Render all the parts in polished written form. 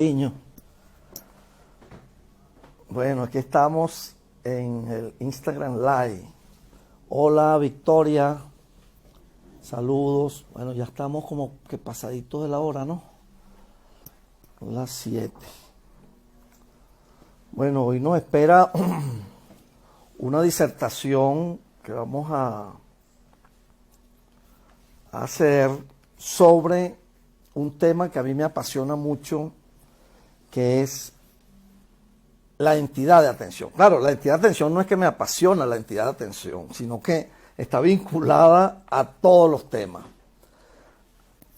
Niño. Bueno, aquí estamos en el Instagram Live. Hola Victoria, saludos. Bueno, ya estamos como que pasaditos de la hora, ¿no? Son las 7. Bueno, hoy nos espera una disertación que vamos a hacer sobre un tema que a mí me apasiona mucho, que es la entidad de atención. Claro, la entidad de atención no es que me apasiona la entidad de atención, sino que está vinculada a todos los temas.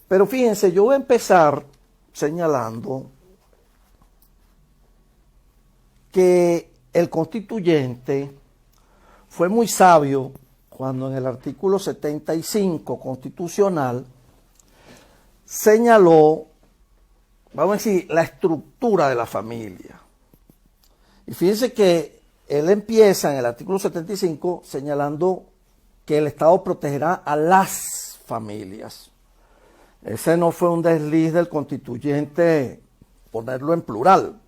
Pero fíjense, yo voy a empezar señalando que el constituyente fue muy sabio cuando en el artículo 75 constitucional señaló, vamos a decir, la estructura de la familia. Y fíjense que él empieza en el artículo 75 señalando que el Estado protegerá a las familias. Ese no fue un desliz del constituyente ponerlo en plural,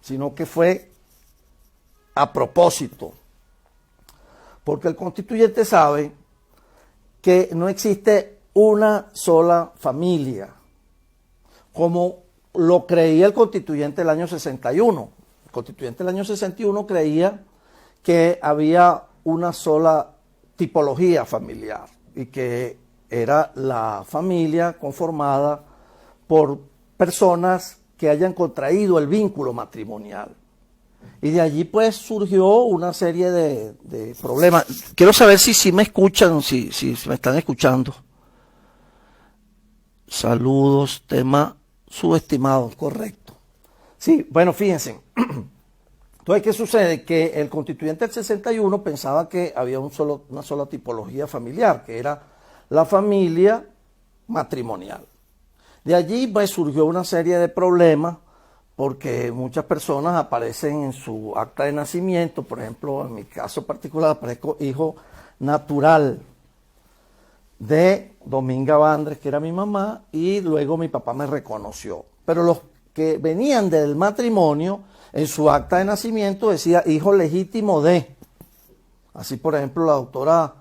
sino que fue a propósito. Porque el constituyente sabe que no existe una sola familia, como lo creía el constituyente del año 61. El constituyente del año 61 creía que había una sola tipología familiar y que era la familia conformada por personas que hayan contraído el vínculo matrimonial. Y de allí pues surgió una serie de problemas. Quiero saber si me escuchan, si me están escuchando. Saludos, tema subestimado, correcto. Sí, bueno, fíjense. Entonces, ¿qué sucede? Que el constituyente del 61 pensaba que había una sola tipología familiar, que era la familia matrimonial. De allí pues, surgió una serie de problemas, porque muchas personas aparecen en su acta de nacimiento, por ejemplo, en mi caso particular, aparezco hijo natural de Dominga Bandres, que era mi mamá, y luego mi papá me reconoció. Pero los que venían del matrimonio, en su acta de nacimiento decía hijo legítimo de. Así, por ejemplo, la doctora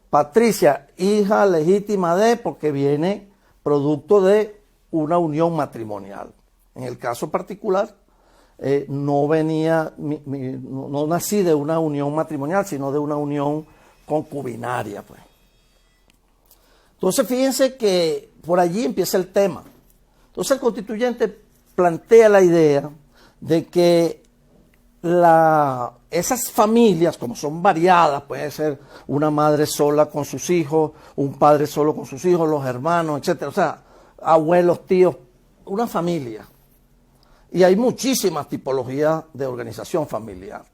Patricia, hija legítima de, porque viene producto de una unión matrimonial. En el caso particular, no nací de una unión matrimonial, sino de una unión concubinaria, pues. Entonces, fíjense que por allí empieza el tema. Entonces, el constituyente plantea la idea de que esas familias, como son variadas, puede ser una madre sola con sus hijos, un padre solo con sus hijos, los hermanos, etcétera, o sea, abuelos, tíos, una familia. Y hay muchísimas tipologías de organización familiar.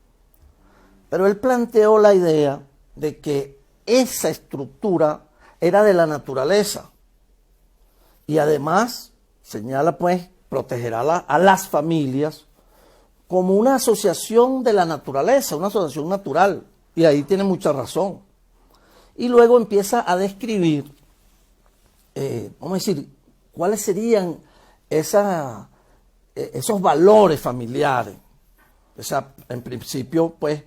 Pero él planteó la idea de que esa estructura era de la naturaleza. Y además, señala pues, protegerá a las familias como una asociación de la naturaleza, una asociación natural. Y ahí tiene mucha razón. Y luego empieza a describir, vamos a decir, cuáles serían esos valores familiares. O sea, en principio, pues,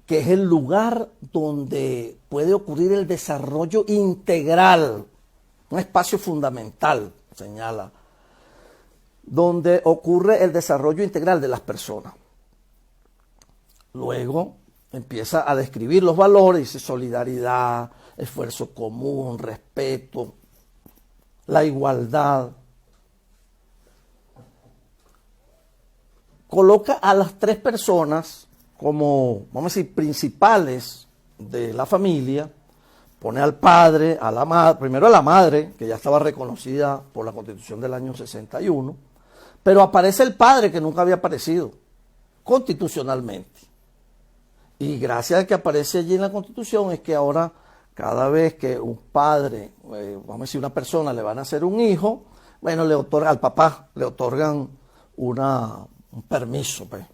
que es el lugar donde puede ocurrir el desarrollo integral, un espacio fundamental, señala, donde ocurre el desarrollo integral de las personas. Luego empieza a describir los valores, dice solidaridad, esfuerzo común, respeto, la igualdad. Coloca a las tres personas como, vamos a decir, principales de la familia. Pone al padre, a la madre, primero a la madre, que ya estaba reconocida por la Constitución del año 61, pero aparece el padre que nunca había aparecido constitucionalmente. Y gracias a que aparece allí en la Constitución es que ahora cada vez que un padre, vamos a decir una persona, le van a hacer un hijo, bueno, al papá le otorgan un permiso, pues.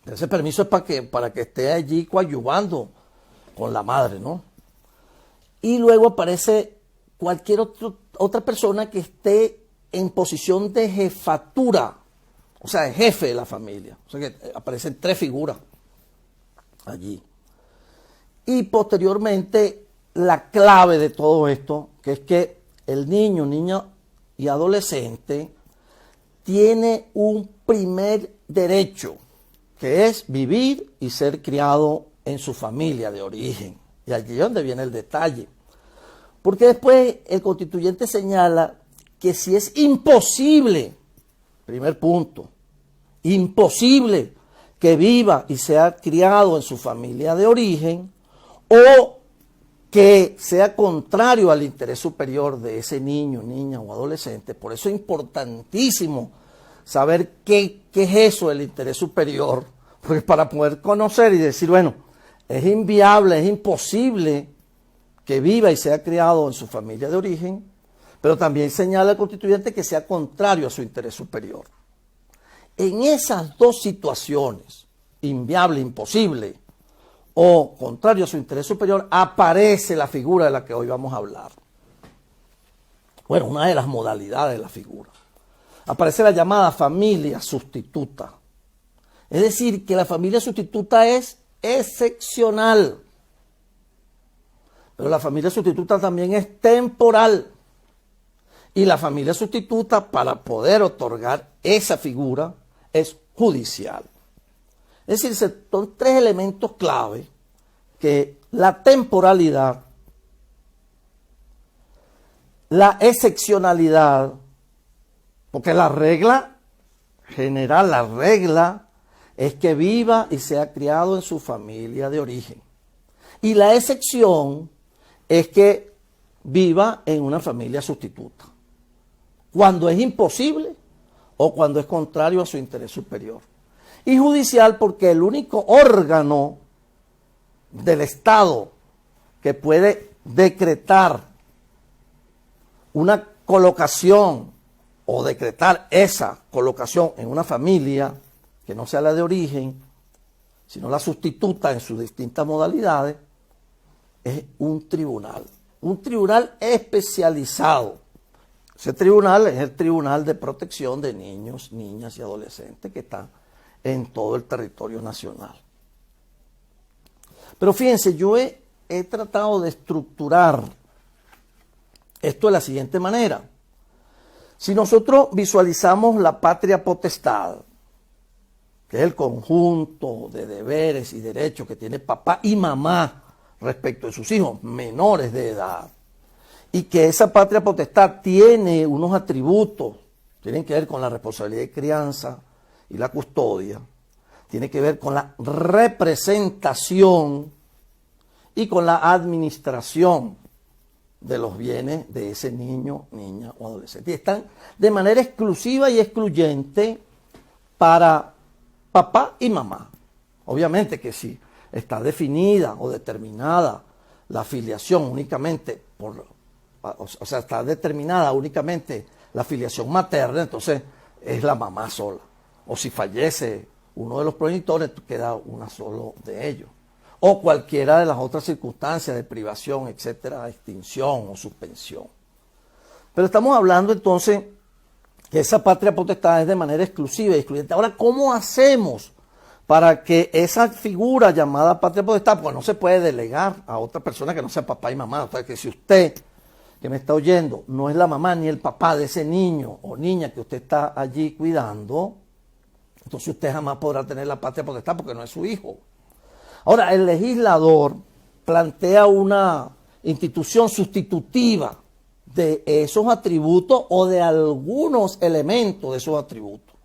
Ese permiso es para que esté allí coadyuvando con la madre, ¿no? Y luego aparece cualquier otra persona que esté en posición de jefatura o sea, el jefe de la familia. O sea que aparecen tres figuras allí. Y posteriormente, la clave de todo esto, que es que el niño, niña y adolescente tiene un primer derecho, que es vivir y ser criado en su familia de origen. Y allí es donde viene el detalle. Porque después el constituyente señala que si es imposible, primer punto, imposible que viva y sea criado en su familia de origen, o que sea contrario al interés superior de ese niño, niña o adolescente. Por eso es importantísimo saber qué es eso del interés superior, porque para poder conocer y decir, bueno, es inviable, es imposible que viva y sea criado en su familia de origen, pero también señala el constituyente que sea contrario a su interés superior. En esas dos situaciones, inviable, imposible, o contrario a su interés superior, aparece la figura de la que hoy vamos a hablar. Bueno, una de las modalidades de la figura. Aparece la llamada familia sustituta. Es decir, que la familia sustituta es excepcional. Pero la familia sustituta también es temporal. Y la familia sustituta, para poder otorgar esa figura, es judicial. Es decir, son tres elementos clave que la temporalidad, la excepcionalidad, porque la regla general, la regla es que viva y sea criado en su familia de origen. Y la excepción es que viva en una familia sustituta, cuando es imposible o cuando es contrario a su interés superior. Y judicial porque el único órgano del Estado que puede decretar una colocación o decretar esa colocación en una familia que no sea la de origen, sino la sustituta en sus distintas modalidades, es un tribunal especializado. Ese tribunal es el Tribunal de Protección de Niños, Niñas y Adolescentes que está en todo el territorio nacional. Pero fíjense, yo he tratado de estructurar esto de la siguiente manera. Si nosotros visualizamos la patria potestad, que es el conjunto de deberes y derechos que tiene papá y mamá respecto de sus hijos menores de edad, y que esa patria potestad tiene unos atributos, tienen que ver con la responsabilidad de crianza y la custodia, tiene que ver con la representación y con la administración de los bienes de ese niño, niña o adolescente. Y están de manera exclusiva y excluyente para papá y mamá. Obviamente que si está definida o determinada la filiación únicamente o sea, está determinada únicamente la filiación materna, entonces es la mamá sola. O si fallece uno de los progenitores, queda una solo de ellos. O cualquiera de las otras circunstancias de privación, etcétera, extinción o suspensión. Pero estamos hablando entonces que esa patria potestad es de manera exclusiva y excluyente. Ahora, ¿cómo hacemos para que esa figura llamada patria potestad, pues no se puede delegar a otra persona que no sea papá y mamá? O sea, que si usted, que me está oyendo, no es la mamá ni el papá de ese niño o niña que usted está allí cuidando, entonces usted jamás podrá tener la patria potestad porque no es su hijo. Ahora, el legislador plantea una institución sustitutiva de esos atributos o de algunos elementos de esos atributos.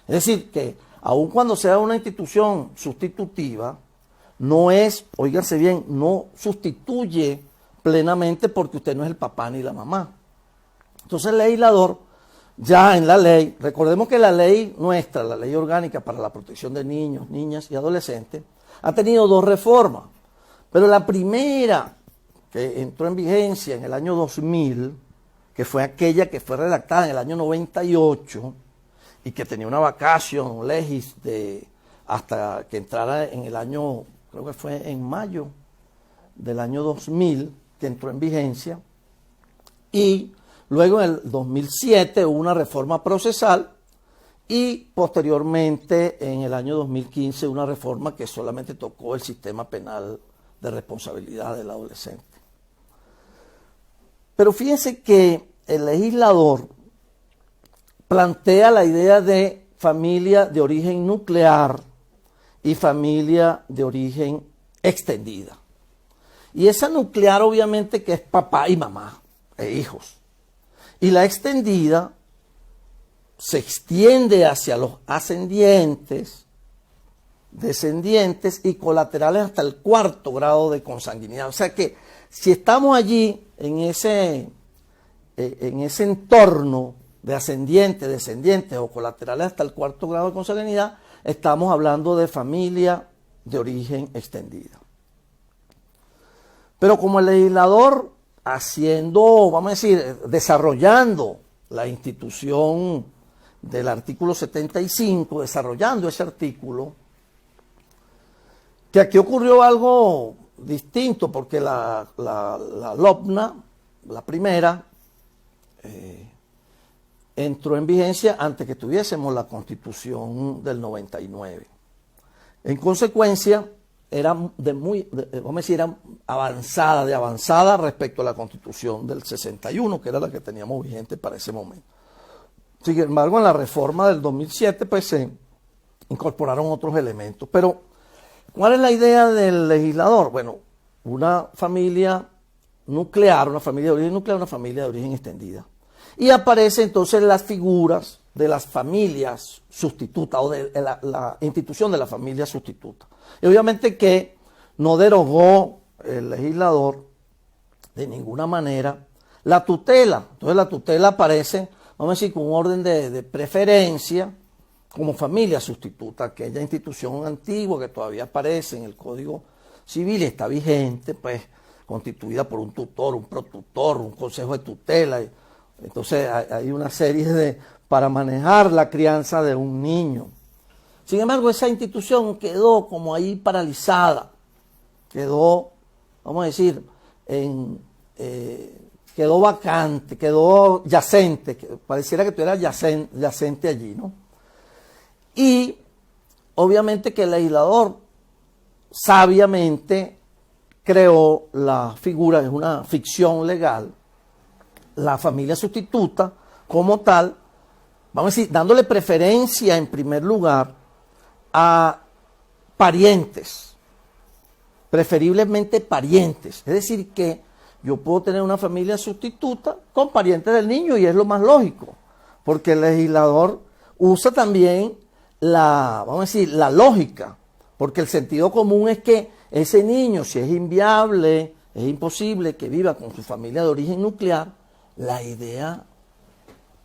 Es decir, que aun cuando sea una institución sustitutiva, no es, óiganse bien, no sustituye plenamente porque usted no es el papá ni la mamá. Entonces el legislador, ya en la ley, recordemos que la ley nuestra, la ley orgánica para la protección de niños, niñas y adolescentes, ha tenido dos reformas, pero la primera que entró en vigencia en el año 2000, que fue aquella que fue redactada en el año 98 y que tenía una vacación legis hasta que entrara en el año, creo que fue en mayo del año 2000, que entró en vigencia, y luego en el 2007 hubo una reforma procesal y posteriormente en el año 2015 una reforma que solamente tocó el sistema penal de responsabilidad del adolescente. Pero fíjense que el legislador plantea la idea de familia de origen nuclear y familia de origen extendida. Y esa nuclear obviamente que es papá y mamá e hijos. Y la extendida se extiende hacia los ascendientes, descendientes y colaterales hasta el 4º grado de consanguinidad. O sea que si estamos allí en ese entorno de ascendientes, descendientes o colaterales hasta el 4º grado de consanguinidad, estamos hablando de familia de origen extendida. Pero como el legislador haciendo, vamos a decir, desarrollando la institución del artículo 75, desarrollando ese artículo, que aquí ocurrió algo distinto, porque la LOPNA, la primera, entró en vigencia antes que tuviésemos la Constitución del 99. En consecuencia, era avanzada respecto a la Constitución del 61, que era la que teníamos vigente para ese momento. Sin embargo, en la reforma del 2007, pues se incorporaron otros elementos. Pero, ¿cuál es la idea del legislador? Bueno, una familia nuclear, una familia de origen nuclear, una familia de origen extendida. Y aparecen entonces las figuras de las familias sustitutas o de la institución de la familia sustituta. Y obviamente que no derogó el legislador de ninguna manera la tutela. Entonces la tutela aparece, vamos a decir, con un orden de preferencia como familia sustituta, aquella institución antigua que todavía aparece en el Código Civil y está vigente, pues constituida por un tutor, un protutor, un consejo de tutela. Entonces hay una serie para manejar la crianza de un niño. Sin embargo, esa institución quedó como ahí paralizada, quedó, vamos a decir, quedó vacante, quedó yacente, pareciera que estuviera yacente allí, ¿no? Y obviamente que el legislador sabiamente creó la figura, es una ficción legal, la familia sustituta como tal, vamos a decir, dándole preferencia en primer lugar a parientes, preferiblemente parientes. Es decir, que yo puedo tener una familia sustituta con parientes del niño y es lo más lógico, porque el legislador usa también vamos a decir, la lógica, porque el sentido común es que ese niño, si es inviable, es imposible que viva con su familia de origen nuclear, la idea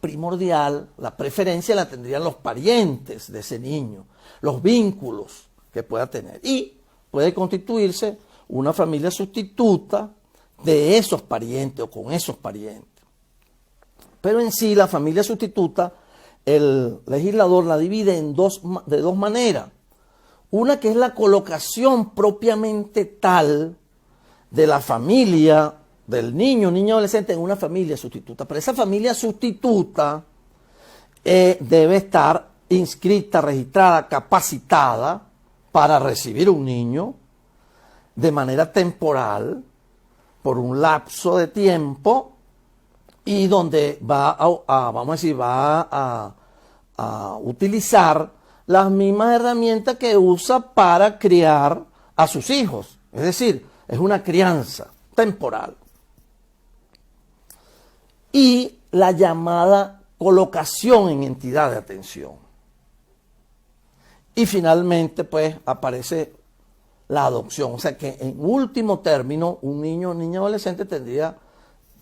primordial, la preferencia la tendrían los parientes de ese niño, los vínculos que pueda tener. Y puede constituirse una familia sustituta de esos parientes o con esos parientes. Pero en sí la familia sustituta, el legislador la divide de dos maneras. Una que es la colocación propiamente tal de la familia del niño adolescente en una familia sustituta. Pero esa familia sustituta debe estar inscrita, registrada, capacitada para recibir un niño de manera temporal por un lapso de tiempo y donde va a utilizar las mismas herramientas que usa para criar a sus hijos. Es decir, es una crianza temporal. Y la llamada colocación en entidad de atención. Y finalmente, pues, aparece la adopción. O sea que, en último término, un niño o niña adolescente tendría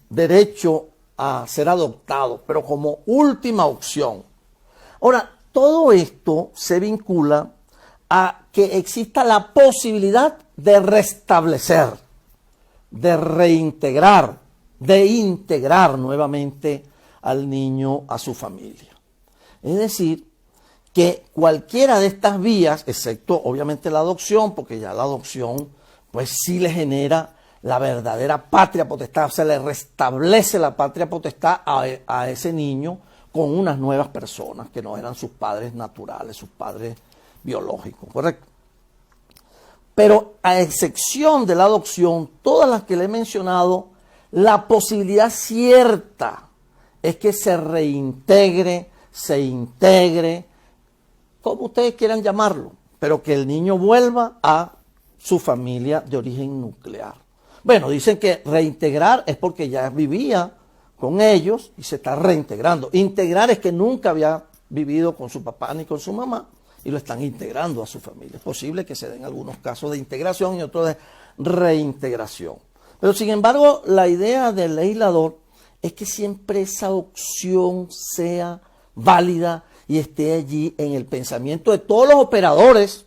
derecho a ser adoptado, pero como última opción. Ahora, todo esto se vincula a que exista la posibilidad de restablecer, de reintegrar, de integrar nuevamente al niño a su familia. Es decir, que cualquiera de estas vías, excepto obviamente la adopción, porque ya la adopción pues sí le genera la verdadera patria potestad, se le restablece la patria potestad a ese niño con unas nuevas personas que no eran sus padres naturales, sus padres biológicos, ¿correcto? Pero a excepción de la adopción, todas las que le he mencionado, la posibilidad cierta es que se reintegre, se integre, como ustedes quieran llamarlo, pero que el niño vuelva a su familia de origen nuclear. Bueno, dicen que reintegrar es porque ya vivía con ellos y se está reintegrando. Integrar es que nunca había vivido con su papá ni con su mamá y lo están integrando a su familia. Es posible que se den algunos casos de integración y otros de reintegración. Pero sin embargo, la idea del legislador es que siempre esa opción sea válida y esté allí en el pensamiento de todos los operadores.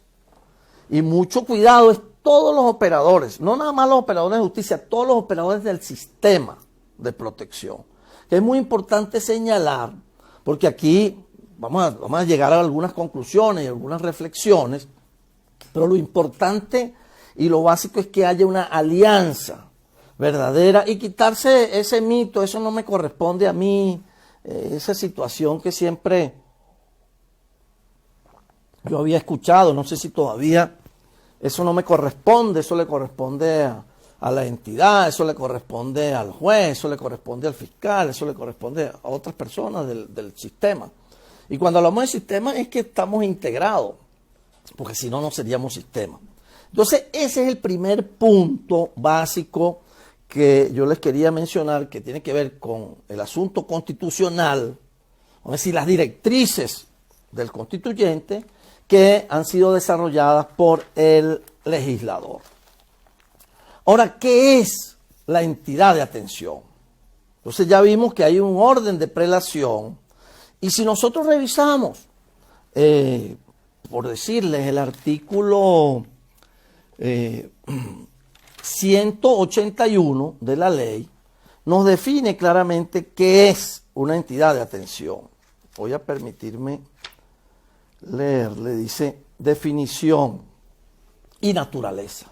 Y mucho cuidado, es todos los operadores, no nada más los operadores de justicia, todos los operadores del sistema de protección. Que es muy importante señalar, porque aquí vamos a llegar a algunas conclusiones y algunas reflexiones, pero lo importante y lo básico es que haya una alianza verdadera y quitarse ese mito, eso no me corresponde a mí, esa situación que siempre yo había escuchado, no sé si todavía, eso no me corresponde, eso le corresponde a la entidad, eso le corresponde al juez, eso le corresponde al fiscal, eso le corresponde a otras personas del sistema. Y cuando hablamos de sistema es que estamos integrados, porque si no, no seríamos sistema. Entonces, ese es el primer punto básico que yo les quería mencionar, que tiene que ver con el asunto constitucional, vamos a decir, las directrices del constituyente que han sido desarrolladas por el legislador. Ahora, ¿qué es la entidad de atención? Entonces ya vimos que hay un orden de prelación y si nosotros revisamos, por decirles, el artículo 181 de la ley, nos define claramente qué es una entidad de atención. Voy a permitirme leer, le dice definición y naturaleza.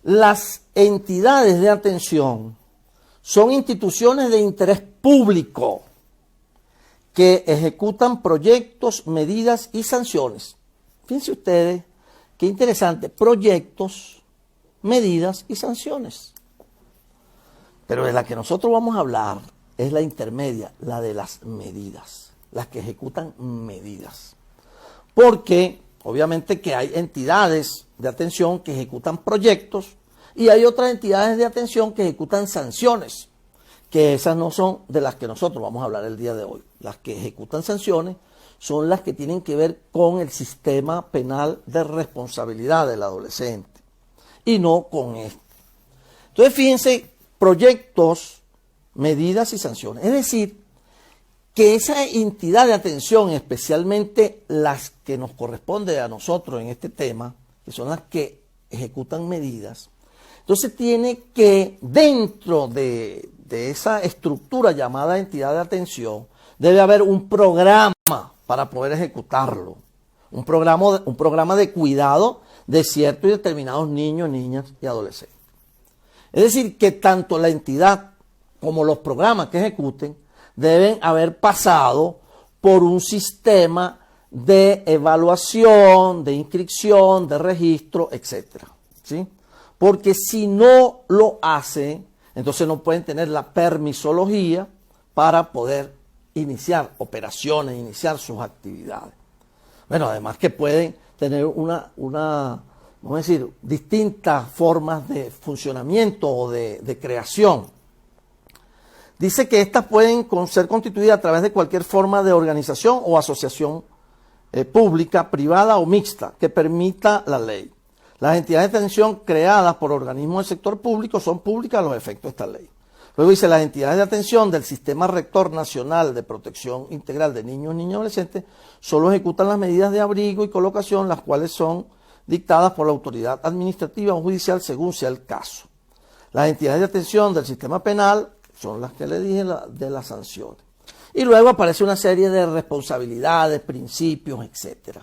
Las entidades de atención son instituciones de interés público que ejecutan proyectos, medidas y sanciones. Fíjense ustedes, qué interesante, proyectos, medidas y sanciones. Pero de la que nosotros vamos a hablar es la intermedia, la de las medidas, las que ejecutan medidas. Porque obviamente que hay entidades de atención que ejecutan proyectos y hay otras entidades de atención que ejecutan sanciones, que esas no son de las que nosotros vamos a hablar el día de hoy. Las que ejecutan sanciones son las que tienen que ver con el sistema penal de responsabilidad del adolescente y no con esto. Entonces fíjense, proyectos, medidas y sanciones. Es decir, que esa entidad de atención, especialmente las que nos corresponde a nosotros en este tema, que son las que ejecutan medidas, entonces tiene que, dentro de esa estructura llamada entidad de atención, debe haber un programa para poder ejecutarlo. Un programa de cuidado de ciertos y determinados niños, niñas y adolescentes. Es decir, que tanto la entidad como los programas que ejecuten deben haber pasado por un sistema de evaluación, de inscripción, de registro, etc. ¿Sí? Porque si no lo hacen, entonces no pueden tener la permisología para poder iniciar operaciones, iniciar sus actividades. Bueno, además que pueden tener vamos a decir, distintas formas de funcionamiento o de creación. Dice que estas pueden ser constituidas a través de cualquier forma de organización o asociación pública, privada o mixta que permita la ley. Las entidades de atención creadas por organismos del sector público son públicas a los efectos de esta ley. Luego dice, las entidades de atención del Sistema Rector Nacional de Protección Integral de Niños, Niñas y Adolescentes solo ejecutan las medidas de abrigo y colocación, las cuales son dictadas por la autoridad administrativa o judicial según sea el caso. Las entidades de atención del sistema penal son las que le dije de las sanciones. Y luego aparece una serie de responsabilidades, principios, etc.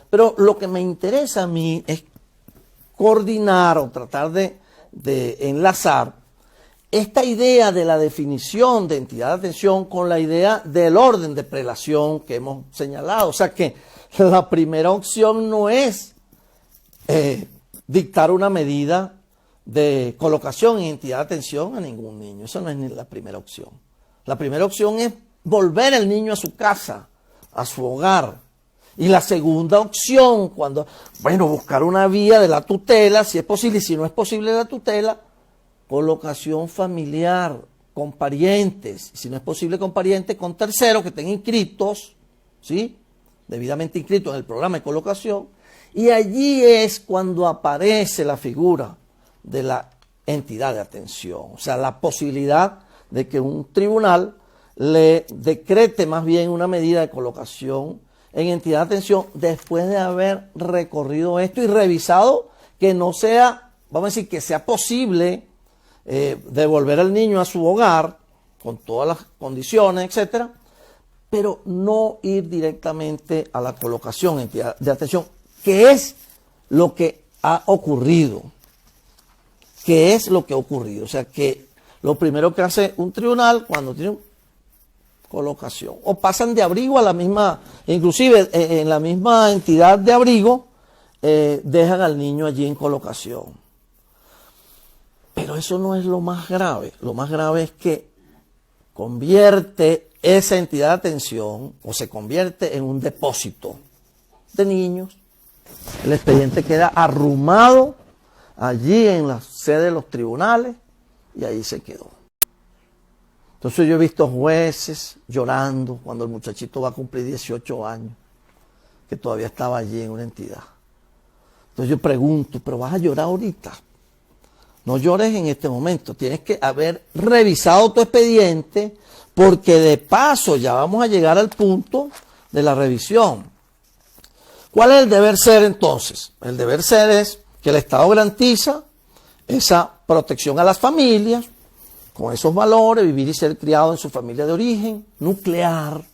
Pero lo que me interesa a mí es coordinar o tratar de enlazar esta idea de la definición de entidad de atención con la idea del orden de prelación que hemos señalado. O sea que la primera opción no es dictar una medida de colocación en entidad de atención a ningún niño. Eso no es ni la primera opción. La primera opción es volver el niño a su casa, a su hogar. Y la segunda opción, buscar una vía de la tutela, si es posible, y si no es posible la tutela, colocación familiar con parientes, si no es posible con parientes, con terceros que estén inscritos, ¿sí? Debidamente inscritos en el programa de colocación, y allí es cuando aparece la figura de la entidad de atención, o sea, la posibilidad de que un tribunal le decrete más bien una medida de colocación en entidad de atención después de haber recorrido esto y revisado que no sea, vamos a decir, que sea posible devolver al niño a su hogar con todas las condiciones, etcétera, pero no ir directamente a la colocación en entidad de atención, que es lo que ha ocurrido. O sea, que lo primero que hace un tribunal cuando tiene colocación, o pasan de abrigo a la misma, inclusive en la misma entidad de abrigo, dejan al niño allí en colocación. Pero eso no es lo más grave. Lo más grave es que convierte esa entidad de atención o se convierte en un depósito de niños. El expediente queda arrumado allí en la sede de los tribunales y ahí se quedó. Entonces yo he visto jueces llorando cuando el muchachito va a cumplir 18 años, que todavía estaba allí en una entidad. Entonces yo pregunto, ¿pero vas a llorar ahorita? No llores en este momento, tienes que haber revisado tu expediente porque de paso ya vamos a llegar al punto de la revisión. ¿Cuál es el deber ser entonces? El deber ser es que el Estado garantiza esa protección a las familias, con esos valores, vivir y ser criado en su familia de origen, nuclear.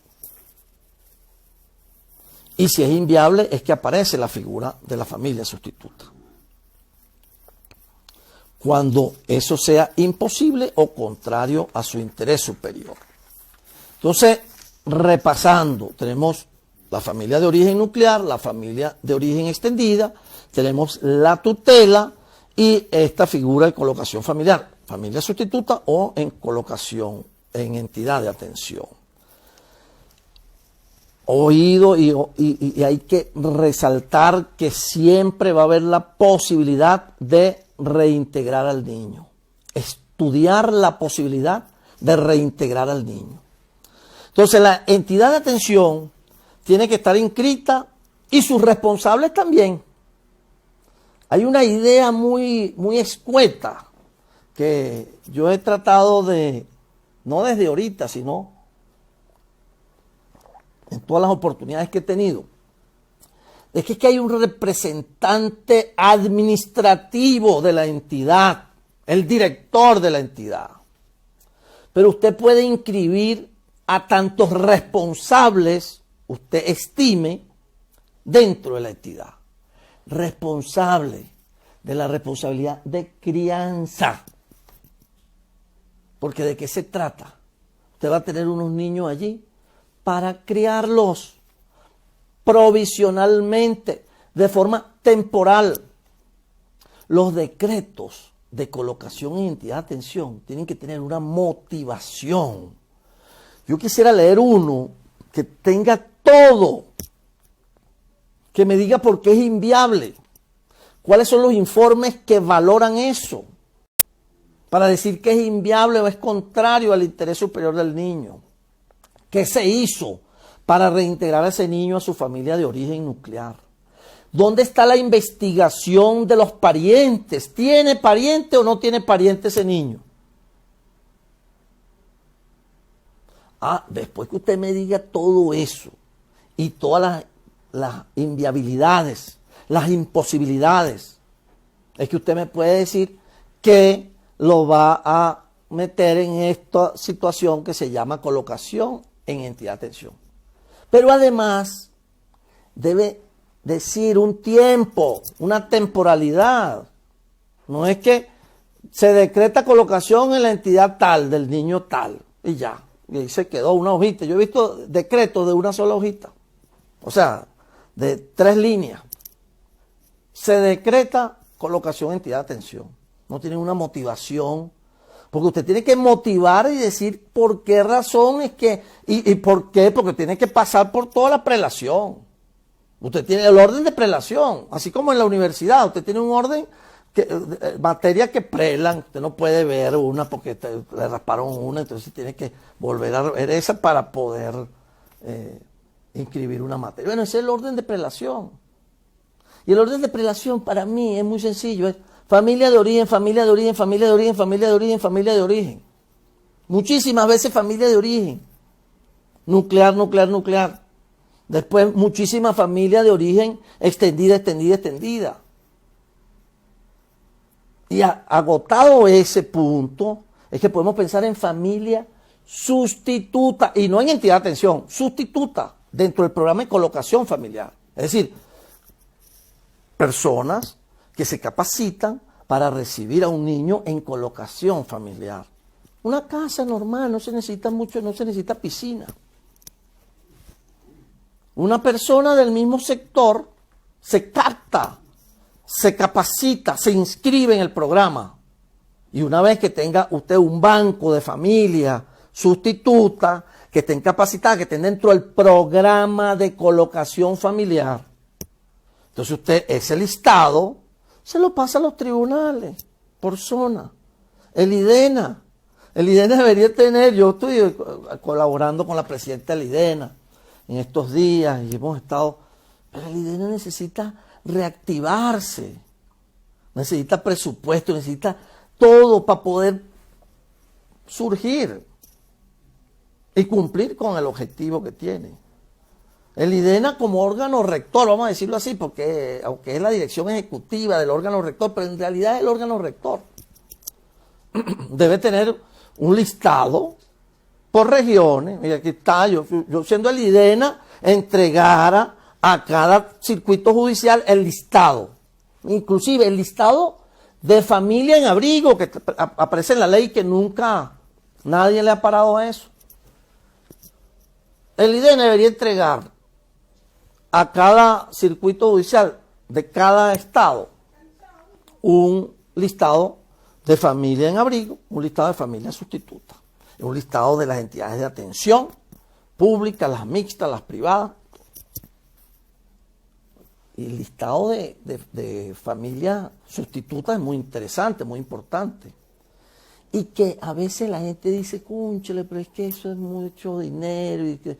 Y si es inviable es que aparece la figura de la familia sustituta. Cuando eso sea imposible o contrario a su interés superior. Entonces, repasando, tenemos la familia de origen nuclear, la familia de origen extendida, tenemos la tutela y esta figura de colocación familiar, familia sustituta o en colocación en entidad de atención. Oído y hay que resaltar que siempre va a haber la posibilidad de reintegrar al niño, estudiar la posibilidad de reintegrar al niño. Entonces la entidad de atención tiene que estar inscrita y sus responsables también. Hay una idea muy escueta que yo he tratado de, no desde ahorita, sino en todas las oportunidades que he tenido, es que hay un representante administrativo de la entidad, el director de la entidad. Pero usted puede inscribir a tantos responsables, usted estime, dentro de la entidad. Responsable de la responsabilidad de crianza. Porque ¿de qué se trata? Usted va a tener unos niños allí para criarlos provisionalmente, de forma temporal. Los decretos de colocación en entidad de atención tienen que tener una motivación. Yo quisiera leer uno que tenga todo, que me diga por qué es inviable, cuáles son los informes que valoran eso, para decir que es inviable o es contrario al interés superior del niño. ¿Qué se hizo para reintegrar a ese niño a su familia de origen nuclear? ¿Dónde está la investigación de los parientes? ¿Tiene pariente o no tiene pariente ese niño? Después que usted me diga todo eso y todas las inviabilidades, las imposibilidades, es que usted me puede decir que lo va a meter en esta situación que se llama colocación en entidad de atención. Pero además debe decir un tiempo, una temporalidad. No es que se decreta colocación en la entidad tal, del niño tal, y ya. Y ahí se quedó una hojita. Yo he visto decretos de una sola hojita. O sea, de 3 líneas. Se decreta colocación en entidad de atención. No tiene una motivación. Porque usted tiene que motivar y decir por qué razón es que... ¿Y por qué? Porque tiene que pasar por toda la prelación. Usted tiene el orden de prelación. Así como en la universidad. Usted tiene un orden... materia que prelan, usted no puede ver una porque le rasparon una, entonces tiene que volver a ver esa para poder inscribir una materia. Bueno, ese es el orden de prelación. Y el orden de prelación para mí es muy sencillo, es familia de origen, familia de origen, familia de origen, familia de origen, familia de origen. Muchísimas veces familia de origen. Nuclear, nuclear, nuclear. Después muchísima familia de origen extendida, extendida, extendida. Y agotado ese punto, es que podemos pensar en familia sustituta, y no en entidad de atención, sustituta, dentro del programa de colocación familiar. Es decir, personas que se capacitan para recibir a un niño en colocación familiar. Una casa normal, no se necesita mucho, no se necesita piscina. Una persona del mismo sector se capta, se capacita, se inscribe en el programa. Y una vez que tenga usted un banco de familia sustituta, que estén capacitadas, que estén dentro del programa de colocación familiar, entonces usted ese listado se lo pasa a los tribunales por zona. El IDENA debería tener, yo estoy colaborando con la presidenta del IDENA en estos días y hemos estado, pero el IDENA necesita reactivarse, necesita presupuesto, necesita todo para poder surgir y cumplir con el objetivo que tiene. El IDENA como órgano rector, vamos a decirlo así, porque aunque es la dirección ejecutiva del órgano rector, pero en realidad es el órgano rector. Debe tener un listado por regiones. Mira, aquí está, yo siendo el IDENA, entregara a cada circuito judicial el listado, inclusive el listado de familia en abrigo, que aparece en la ley que nunca nadie le ha parado a eso. El IDENA debería entregar a cada circuito judicial de cada estado un listado de familia en abrigo, un listado de familia sustituta, un listado de las entidades de atención pública, las mixtas, las privadas. Y el listado de familia sustituta es muy interesante, muy importante. Y que a veces la gente dice, cúnchale, pero es que eso es mucho dinero y que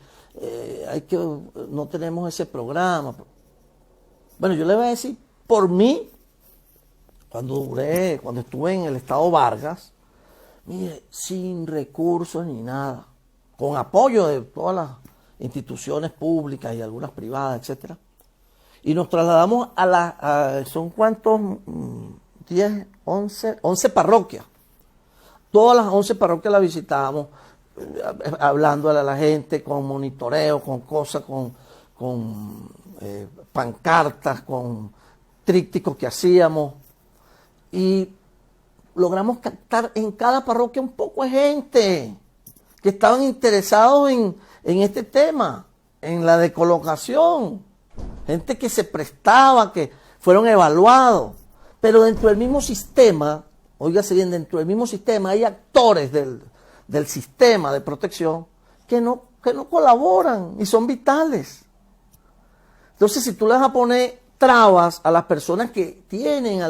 no tenemos ese programa. Bueno, yo le voy a decir, por mí, cuando estuve en el estado Vargas, mire, sin recursos ni nada, con apoyo de todas las instituciones públicas y algunas privadas, etcétera. Y nos trasladamos ¿son cuántos? 10, 11 parroquias. Todas las 11 parroquias las visitábamos, hablándole a la gente, con monitoreo, con cosas, con pancartas, con trípticos que hacíamos. Y logramos captar en cada parroquia un poco de gente que estaban interesados en este tema, en la decolocación. Gente que se prestaba, que fueron evaluados. Pero dentro del mismo sistema, óigase bien, dentro del mismo sistema hay actores del sistema de protección que no colaboran y son vitales. Entonces, si tú le vas a poner trabas a las personas que tienen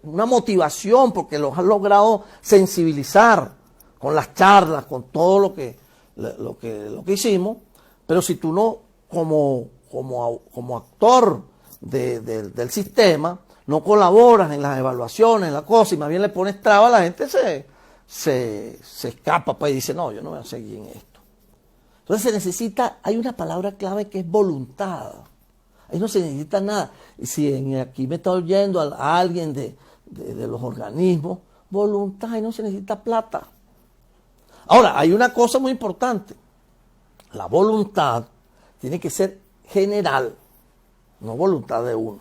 una motivación porque los han logrado sensibilizar con las charlas, con todo lo que hicimos, pero si tú no, como actor del sistema, no colaboras en las evaluaciones, en la cosa, y más bien le pones traba, la gente se escapa pues, y dice, no, yo no voy a seguir en esto. Entonces hay una palabra clave que es voluntad. Ahí no se necesita nada. Y si aquí me está oyendo a alguien de los organismos, voluntad, ahí no se necesita plata. Ahora, hay una cosa muy importante. La voluntad tiene que ser general, no voluntad de uno.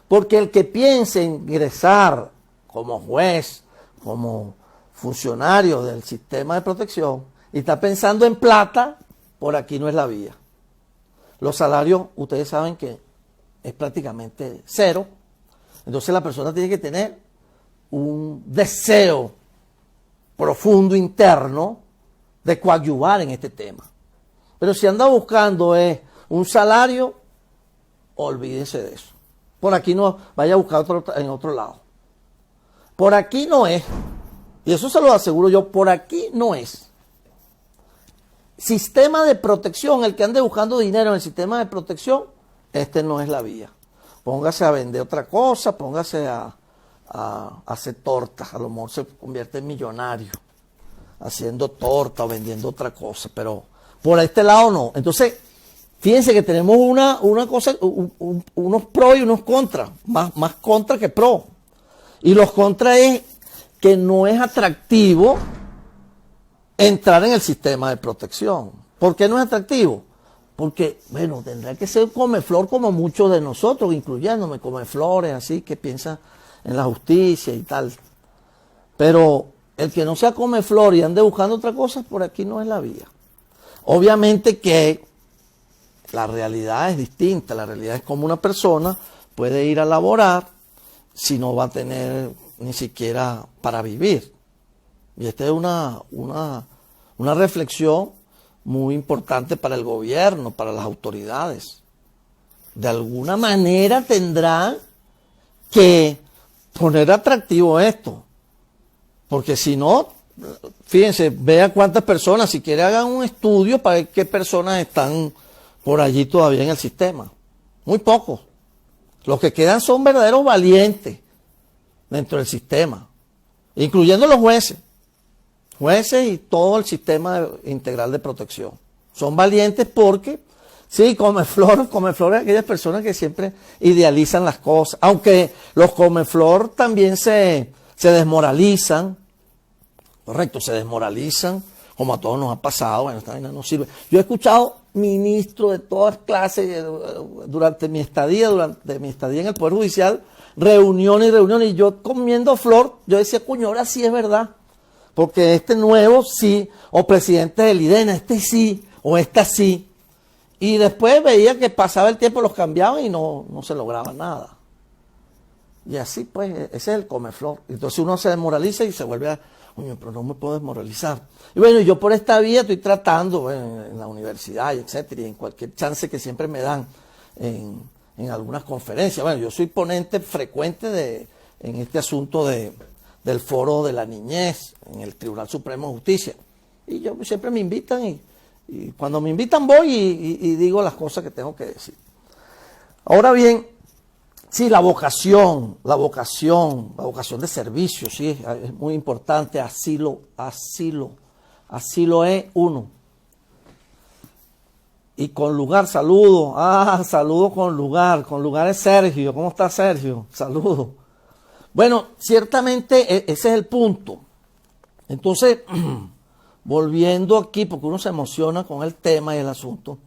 Porque el que piense ingresar como juez, como funcionario del sistema de protección, y está pensando en plata, por aquí no es la vía. Los salarios, ustedes saben que es prácticamente cero. Entonces la persona tiene que tener un deseo profundo interno de coadyuvar en este tema. Pero si anda buscando un salario, olvídese de eso. Por aquí no, vaya a buscar en otro lado. Por aquí no es. Y eso se lo aseguro yo, por aquí no es. Sistema de protección, el que ande buscando dinero en el sistema de protección, este no es la vía. Póngase a vender otra cosa, póngase a hacer tortas, a lo mejor se convierte en millonario haciendo torta o vendiendo otra cosa, pero por este lado no. Entonces, fíjense que tenemos una cosa, unos pros y unos contras, más contra que pro. Y los contras es que no es atractivo entrar en el sistema de protección. ¿Por qué no es atractivo? Porque, bueno, tendrá que ser comeflor como muchos de nosotros, incluyéndome, comeflores, así, que piensan en la justicia y tal. Pero el que no sea comeflor y ande buscando otra cosa, por aquí no es la vía. Obviamente que la realidad es distinta. La realidad es como una persona puede ir a laborar si no va a tener ni siquiera para vivir. Y esta es una reflexión muy importante para el gobierno, para las autoridades. De alguna manera tendrán que poner atractivo esto. Porque si no, fíjense, vea cuántas personas, si quiere hagan un estudio para ver qué personas están por allí todavía en el sistema. Muy pocos. Los que quedan son verdaderos valientes dentro del sistema, incluyendo los jueces y todo el sistema integral de protección. Son valientes porque, sí, comeflor es aquellas personas que siempre idealizan las cosas, aunque los comeflor también se desmoralizan, correcto, se desmoralizan, como a todos nos ha pasado. Bueno, esta vaina no sirve. Yo he escuchado ministros de todas clases durante mi estadía en el Poder Judicial, reuniones, y yo comiendo flor, yo decía, coño, ahora sí es verdad, porque este nuevo sí, o presidente del IDENA, este sí, o esta sí, y después veía que pasaba el tiempo, los cambiaban y no se lograba nada. Y así pues, ese es el comeflor. Entonces uno se desmoraliza y se vuelve a, coño, pero no me puedo desmoralizar. Y bueno, yo por esta vía estoy tratando, bueno, en la universidad, etcétera, y en cualquier chance que siempre me dan en algunas conferencias. Bueno, yo soy ponente frecuente en este asunto del foro de la niñez en el Tribunal Supremo de Justicia. Y yo siempre me invitan y cuando me invitan voy y digo las cosas que tengo que decir. Ahora bien, sí, la vocación de servicio, sí, es muy importante, así lo es uno. Y con lugar, saludo, saludo con lugar es Sergio. ¿Cómo está Sergio? Saludo. Bueno, ciertamente ese es el punto. Entonces, volviendo aquí, porque uno se emociona con el tema y el asunto.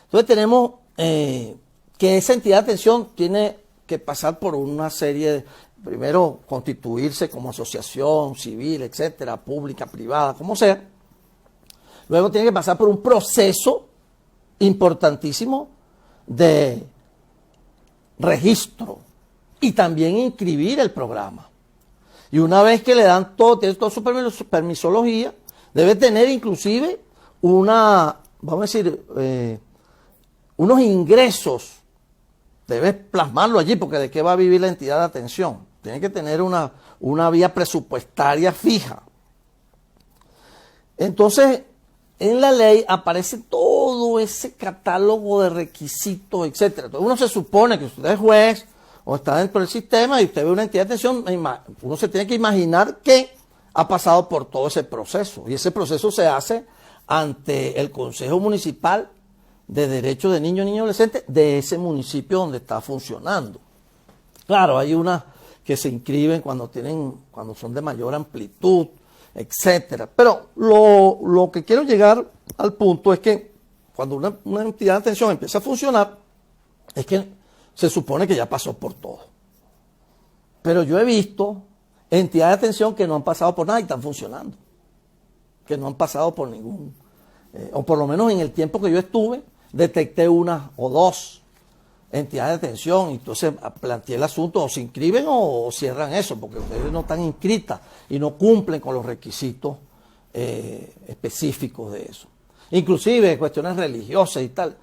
Entonces tenemos que esa entidad de atención tiene que pasar por una serie de, primero, constituirse como asociación civil, etcétera, pública, privada, como sea. Luego tiene que pasar por un proceso importantísimo de registro y también inscribir el programa. Y una vez que le dan todo, tiene toda su permisología, debe tener inclusive vamos a decir, unos ingresos. Debe plasmarlo allí, porque ¿de qué va a vivir la entidad de atención? Tiene que tener una vía presupuestaria fija. Entonces, en la ley aparece todo ese catálogo de requisitos, etcétera. Entonces, uno se supone que usted es juez o está dentro del sistema y usted ve una entidad de atención, uno se tiene que imaginar que ha pasado por todo ese proceso. Y ese proceso se hace ante el Consejo Municipal de Derechos de Niños y Niñas Adolescentes de ese municipio donde está funcionando. Claro, hay unas que se inscriben cuando son de mayor amplitud, etcétera. Pero lo que quiero llegar al punto es que cuando una entidad de atención empieza a funcionar, es que se supone que ya pasó por todo. Pero yo he visto entidades de atención que no han pasado por nada y están funcionando, que no han pasado por ningún, o por lo menos en el tiempo que yo estuve, detecté una o dos entidades de atención, y entonces planteé el asunto, o se inscriben o cierran eso, porque ustedes no están inscritas y no cumplen con los requisitos específicos de eso. Inclusive cuestiones religiosas y tal.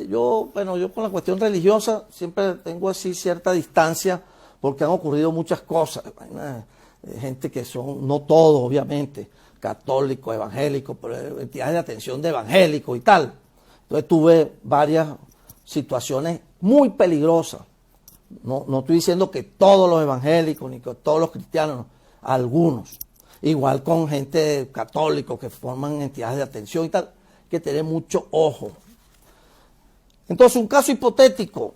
Yo con la cuestión religiosa siempre tengo así cierta distancia, porque han ocurrido muchas cosas. Gente que son, no todos obviamente, católicos, evangélicos, pero entidades de atención de evangélicos y tal. Entonces tuve varias situaciones muy peligrosas. No estoy diciendo que todos los evangélicos ni que todos los cristianos, no, algunos. Igual con gente católica que forman entidades de atención y tal, que tener mucho ojo. Entonces, un caso hipotético,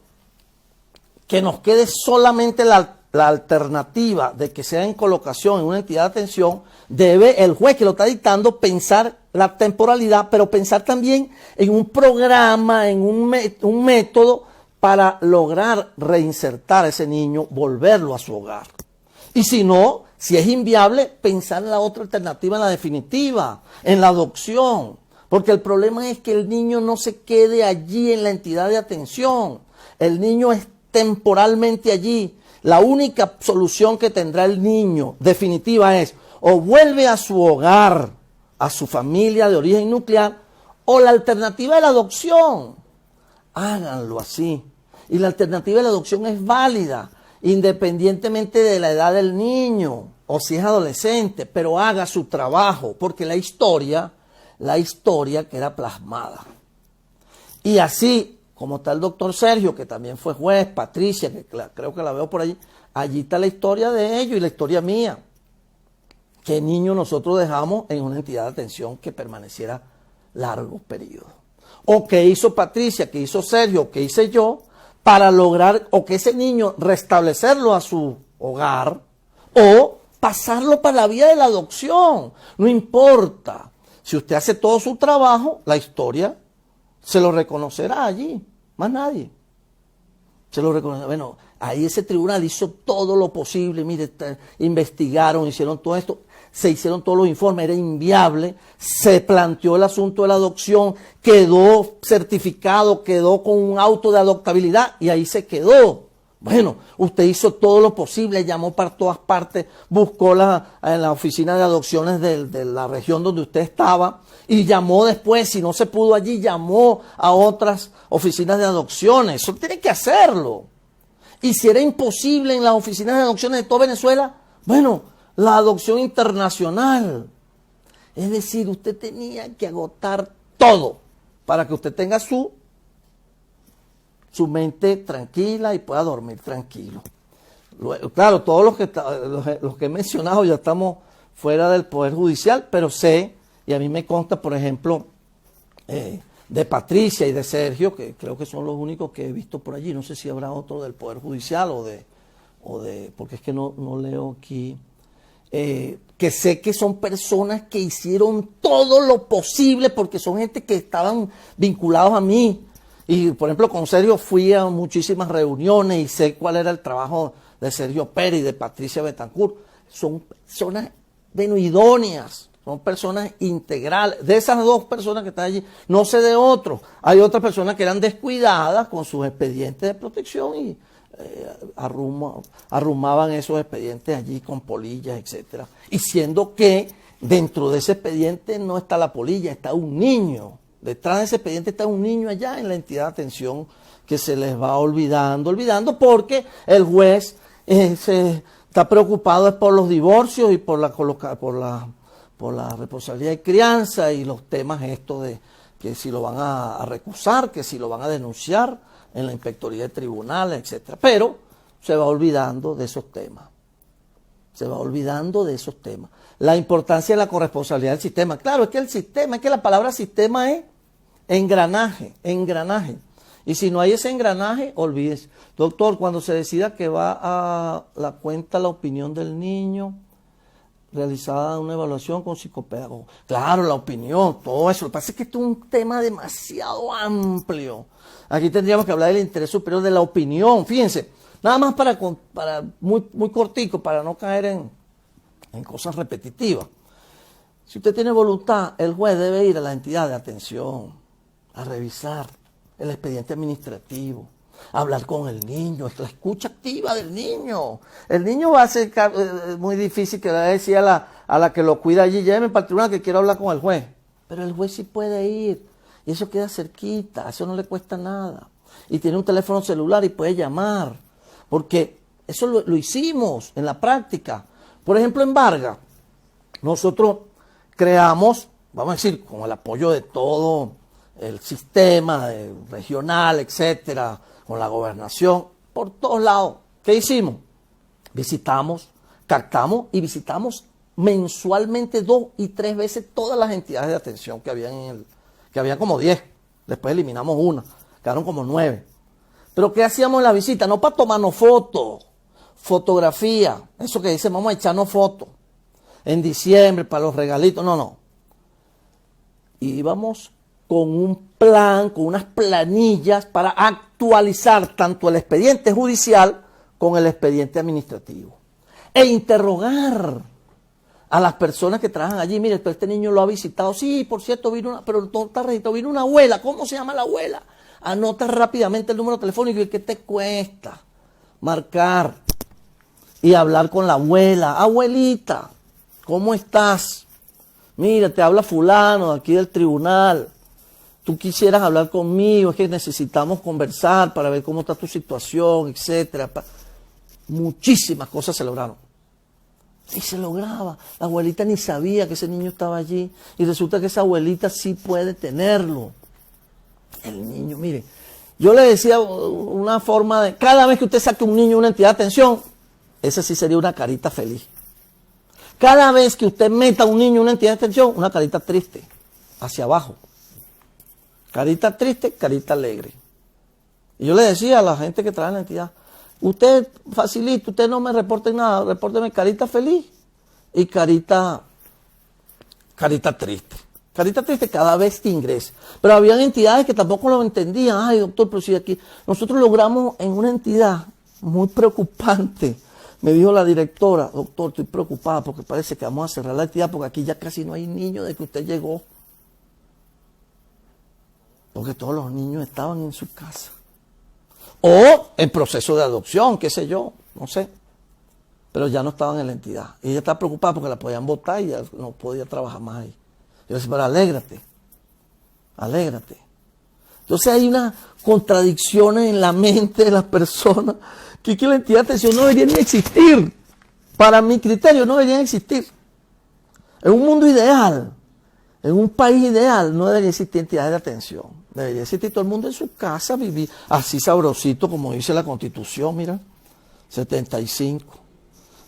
que nos quede solamente la alternativa de que sea en colocación en una entidad de atención, debe el juez que lo está dictando pensar la temporalidad, pero pensar también en un programa, en un método para lograr reinsertar a ese niño, volverlo a su hogar. Y si no, si es inviable, pensar en la otra alternativa, en la definitiva, en la adopción. Porque el problema es que el niño no se quede allí en la entidad de atención. El niño es temporalmente allí. La única solución que tendrá el niño definitiva es o vuelve a su hogar, a su familia de origen nuclear, o la alternativa de la adopción. Háganlo así. Y la alternativa de la adopción es válida, independientemente de la edad del niño o si es adolescente, pero haga su trabajo, porque la historia queda plasmada. Y así, como está el doctor Sergio, que también fue juez, Patricia, que creo que la veo por allí está la historia de ellos y la historia mía. ¿Qué niño nosotros dejamos en una entidad de atención que permaneciera largos periodos? O qué hizo Patricia, qué hizo Sergio, qué hice yo, para lograr o que ese niño restablecerlo a su hogar o pasarlo para la vía de la adopción. No importa. Si usted hace todo su trabajo, la historia se lo reconocerá allí, más nadie. Se lo reconocerá. Bueno, ahí ese tribunal hizo todo lo posible, mire, investigaron, hicieron todo esto, se hicieron todos los informes, era inviable, se planteó el asunto de la adopción, quedó certificado, quedó con un auto de adoptabilidad y ahí se quedó. Bueno, usted hizo todo lo posible, llamó para todas partes, buscó en la oficina de adopciones de la región donde usted estaba y llamó después, si no se pudo allí, llamó a otras oficinas de adopciones. Eso tiene que hacerlo. Y si era imposible en las oficinas de adopciones de toda Venezuela, bueno, la adopción internacional. Es decir, usted tenía que agotar todo para que usted tenga su mente tranquila y pueda dormir tranquilo. Claro, todos los que he mencionado ya estamos fuera del Poder Judicial, pero sé, y a mí me consta, por ejemplo, de Patricia y de Sergio, que creo que son los únicos que he visto por allí. No sé si habrá otro del Poder Judicial o de porque es que no leo aquí. Que sé que son personas que hicieron todo lo posible porque son gente que estaban vinculados a mí. Y, por ejemplo, con Sergio fui a muchísimas reuniones y sé cuál era el trabajo de Sergio Pérez y de Patricia Betancourt. Son personas, idóneas, son personas integrales. De esas dos personas que están allí, no sé de otros. Hay otras personas que eran descuidadas con sus expedientes de protección y arrumaban esos expedientes allí con polillas, etcétera. Y siendo que dentro de ese expediente no está la polilla, está un niño. Detrás de ese expediente está un niño allá en la entidad de atención que se les va olvidando porque el juez se está preocupado por los divorcios y por la responsabilidad de crianza y los temas estos de que si lo van a recusar, que si lo van a denunciar en la inspectoría de tribunales, etcétera. Pero se va olvidando de esos temas. La importancia de la corresponsabilidad del sistema. Claro, es que la palabra sistema es engranaje. Y si no hay ese engranaje, olvídese. Doctor, cuando se decida que va a la cuenta la opinión del niño, realizada una evaluación con psicopedagogo. Claro, la opinión, todo eso. Lo que pasa es que esto es un tema demasiado amplio. Aquí tendríamos que hablar del interés superior de la opinión. Fíjense, nada más para muy cortico, para no caer en cosas repetitivas. Si usted tiene voluntad, el juez debe ir a la entidad de atención, a revisar el expediente administrativo, a hablar con el niño, es la escucha activa del niño. El niño va a ser muy difícil que le decir a la que lo cuida allí, lléveme para el tribunal que quiero hablar con el juez. Pero el juez sí puede ir, y eso queda cerquita, eso no le cuesta nada. Y tiene un teléfono celular y puede llamar, porque eso lo hicimos en la práctica. Por ejemplo, en Vargas, nosotros creamos, vamos a decir, con el apoyo de todo el sistema regional, etcétera, con la gobernación, por todos lados. ¿Qué hicimos? Visitamos, captamos y visitamos mensualmente 2 y 3 veces todas las entidades de atención que habían que había como 10. Después eliminamos una, quedaron como 9. Pero ¿qué hacíamos en la visita? No para tomarnos fotos, fotografía, eso que dicen, vamos a echarnos fotos en diciembre para los regalitos, no. Íbamos con un plan, con unas planillas para actualizar tanto el expediente judicial con el expediente administrativo. E interrogar a las personas que trabajan allí. Mire, este niño lo ha visitado. Sí, por cierto, pero no está registrado. Vino una abuela. ¿Cómo se llama la abuela? Anota rápidamente el número telefónico y ¿qué te cuesta? Marcar y hablar con la abuela. Abuelita, ¿cómo estás? Mira, te habla fulano de aquí del tribunal. Tú quisieras hablar conmigo, es que necesitamos conversar para ver cómo está tu situación, etcétera. Muchísimas cosas se lograron. Y se lograba. La abuelita ni sabía que ese niño estaba allí. Y resulta que esa abuelita sí puede tenerlo. El niño, mire, yo le decía una forma de, cada vez que usted saque un niño a una entidad de atención, esa sí sería una carita feliz. Cada vez que usted meta a un niño en una entidad de atención, una carita triste, hacia abajo. Carita triste, carita alegre. Y yo le decía a la gente que trabaja en la entidad, usted facilita, usted no me reporte nada, repórteme carita feliz y carita triste. Carita triste cada vez que ingresa. Pero había entidades que tampoco lo entendían. Ay, doctor, pero si aquí nosotros logramos en una entidad muy preocupante. Me dijo la directora, doctor, estoy preocupada porque parece que vamos a cerrar la entidad porque aquí ya casi no hay niños de que usted llegó. Porque todos los niños estaban en su casa. O en proceso de adopción, qué sé yo, no sé. Pero ya no estaban en la entidad. Y ella estaba preocupada porque la podían botar y ya no podía trabajar más ahí. Yo decía, pero alégrate. Entonces hay unas contradicciones en la mente de las personas que la entidad de atención no debería ni existir. Para mi criterio no deberían existir. En un mundo ideal, en un país ideal, no debería existir entidades de atención. Debería existir todo el mundo en su casa, vivir así sabrosito, como dice la Constitución, mira, 75.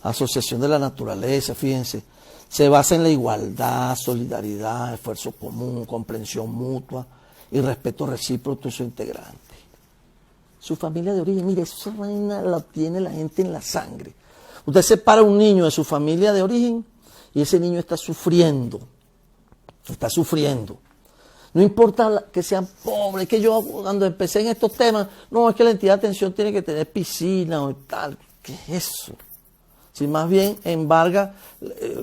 Asociación de la naturaleza, fíjense. Se basa en la igualdad, solidaridad, esfuerzo común, comprensión mutua y respeto recíproco de su integrante. Su familia de origen, mire, esa vaina la tiene la gente en la sangre. Usted separa a un niño de su familia de origen y ese niño está sufriendo. No importa que sean pobres, que yo cuando empecé en estos temas, no, es que la entidad de atención tiene que tener piscina o tal. ¿Qué es eso? Si más bien en Vargas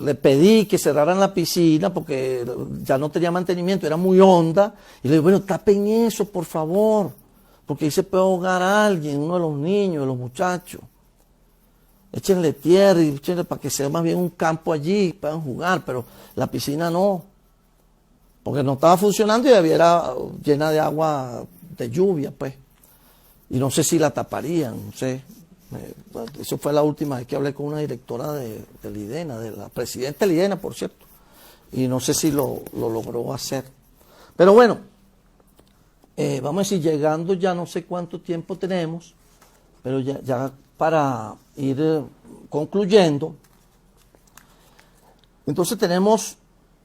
le pedí que cerraran la piscina porque ya no tenía mantenimiento, era muy honda. Y le digo, bueno, tapen eso, por favor, porque ahí se puede ahogar a alguien, uno de los niños, de los muchachos. Échenle tierra y échenle para que sea más bien un campo allí, puedan jugar, pero la piscina no. Porque no estaba funcionando y era llena de agua de lluvia, pues. Y no sé si la taparían, no sé. Eso fue la última vez que hablé con una directora de Lidena, de la presidenta de Lidena, por cierto. Y no sé si lo logró hacer. Pero bueno, vamos a decir, llegando ya no sé cuánto tiempo tenemos, pero ya para ir concluyendo, entonces tenemos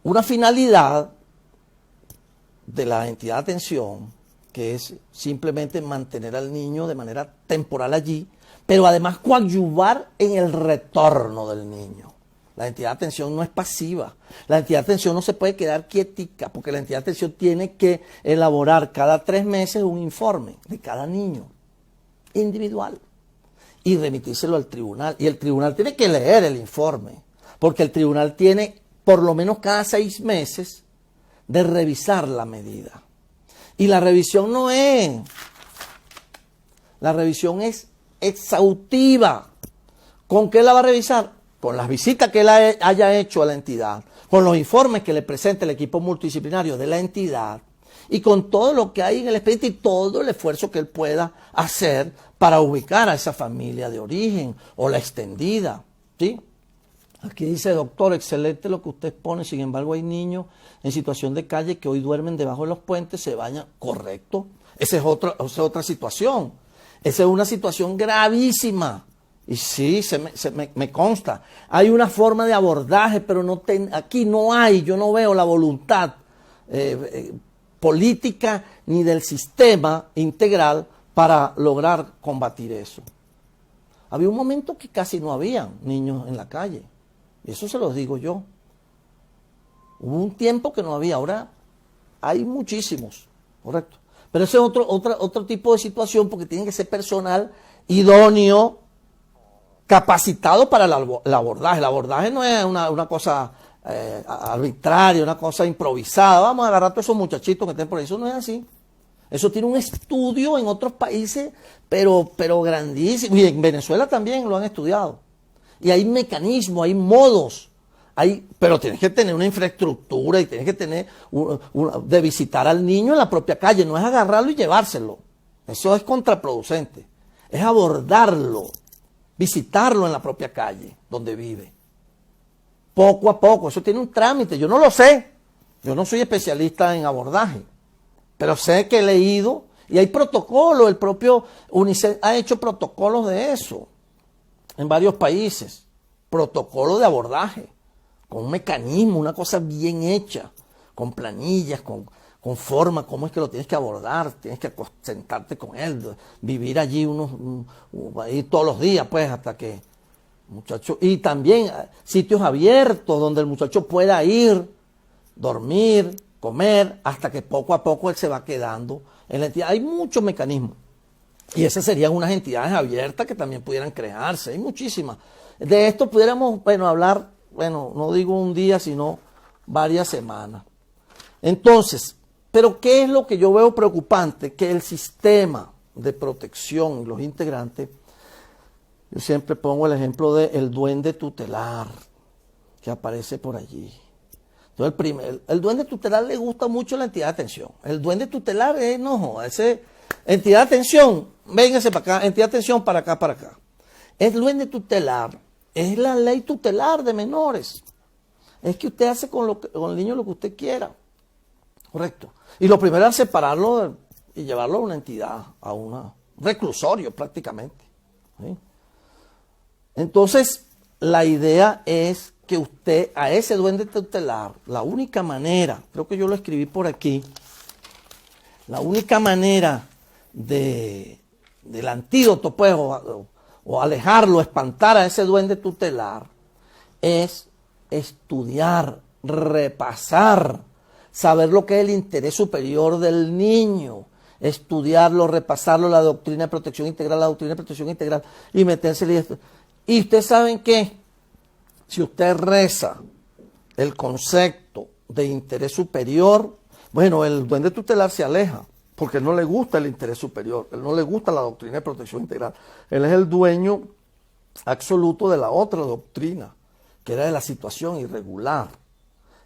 una finalidad de la entidad de atención, que es simplemente mantener al niño de manera temporal allí, pero además coadyuvar en el retorno del niño. La entidad de atención no es pasiva. La entidad de atención no se puede quedar quietica, porque la entidad de atención tiene que elaborar cada 3 meses un informe de cada niño, individual, y remitírselo al tribunal. Y el tribunal tiene que leer el informe porque el tribunal tiene por lo menos cada 6 meses de revisar la medida. Y la revisión no es, la revisión es exhaustiva. ¿Con qué la va a revisar? Con las visitas que él haya hecho a la entidad, con los informes que le presente el equipo multidisciplinario de la entidad y con todo lo que hay en el expediente y todo el esfuerzo que él pueda hacer para ubicar a esa familia de origen o la extendida, ¿sí? Aquí dice, doctor, excelente lo que usted expone, sin embargo hay niños en situación de calle que hoy duermen debajo de los puentes, se bañan, correcto. Esa es otra situación. Esa es una situación gravísima. Y sí, me consta. Hay una forma de abordaje, pero aquí no hay, yo no veo la voluntad política ni del sistema integral para lograr combatir eso. Había un momento que casi no había niños en la calle. Y eso se los digo yo. Hubo un tiempo que no había, ahora hay muchísimos, correcto. Pero ese es otro tipo de situación porque tiene que ser personal idóneo, capacitado para el abordaje. El abordaje no es una cosa arbitraria, una cosa improvisada. Vamos a agarrar a todos esos muchachitos que estén por ahí. Eso no es así. Eso tiene un estudio en otros países, pero grandísimo. Y en Venezuela también lo han estudiado. Y hay mecanismos, hay modos, pero tienes que tener una infraestructura y tienes que tener de visitar al niño en la propia calle. No es agarrarlo y llevárselo. Eso es contraproducente. Es abordarlo, visitarlo en la propia calle donde vive. Poco a poco, eso tiene un trámite. Yo no lo sé. Yo no soy especialista en abordaje. Pero sé que he leído y hay protocolos. El propio UNICEF ha hecho protocolos de eso. En varios países, protocolo de abordaje, con un mecanismo, una cosa bien hecha, con planillas, con forma, cómo es que lo tienes que abordar, tienes que sentarte con él, vivir allí ahí todos los días, pues, hasta que muchacho, y también sitios abiertos donde el muchacho pueda ir, dormir, comer, hasta que poco a poco él se va quedando en la entidad. Hay muchos mecanismos. Y esas serían unas entidades abiertas que también pudieran crearse. Hay muchísimas. De esto pudiéramos, hablar, no digo un día, sino varias semanas. Entonces, pero ¿qué es lo que yo veo preocupante? Que el sistema de protección y los integrantes, yo siempre pongo el ejemplo del duende tutelar que aparece por allí. Entonces, el duende tutelar le gusta mucho la entidad de atención. El duende tutelar es, entidad de atención, véngase para acá, entidad de atención para acá, para acá. El duende tutelar es la ley tutelar de menores. Es que usted hace con el niño lo que usted quiera. Correcto. Y lo primero es separarlo y llevarlo a una entidad, a un reclusorio prácticamente. ¿Sí? Entonces, la idea es que usted, a ese duende tutelar, la única manera, creo que yo lo escribí por aquí, la única manera del antídoto, pues, o alejarlo, espantar a ese duende tutelar, es estudiar, repasar, saber lo que es el interés superior del niño, estudiarlo, repasarlo, la doctrina de protección integral, y metérsele esto. Y ustedes saben que si usted reza el concepto de interés superior, el duende tutelar se aleja, porque no le gusta el interés superior, él no le gusta la doctrina de protección integral. Él es el dueño absoluto de la otra doctrina, que era de la situación irregular.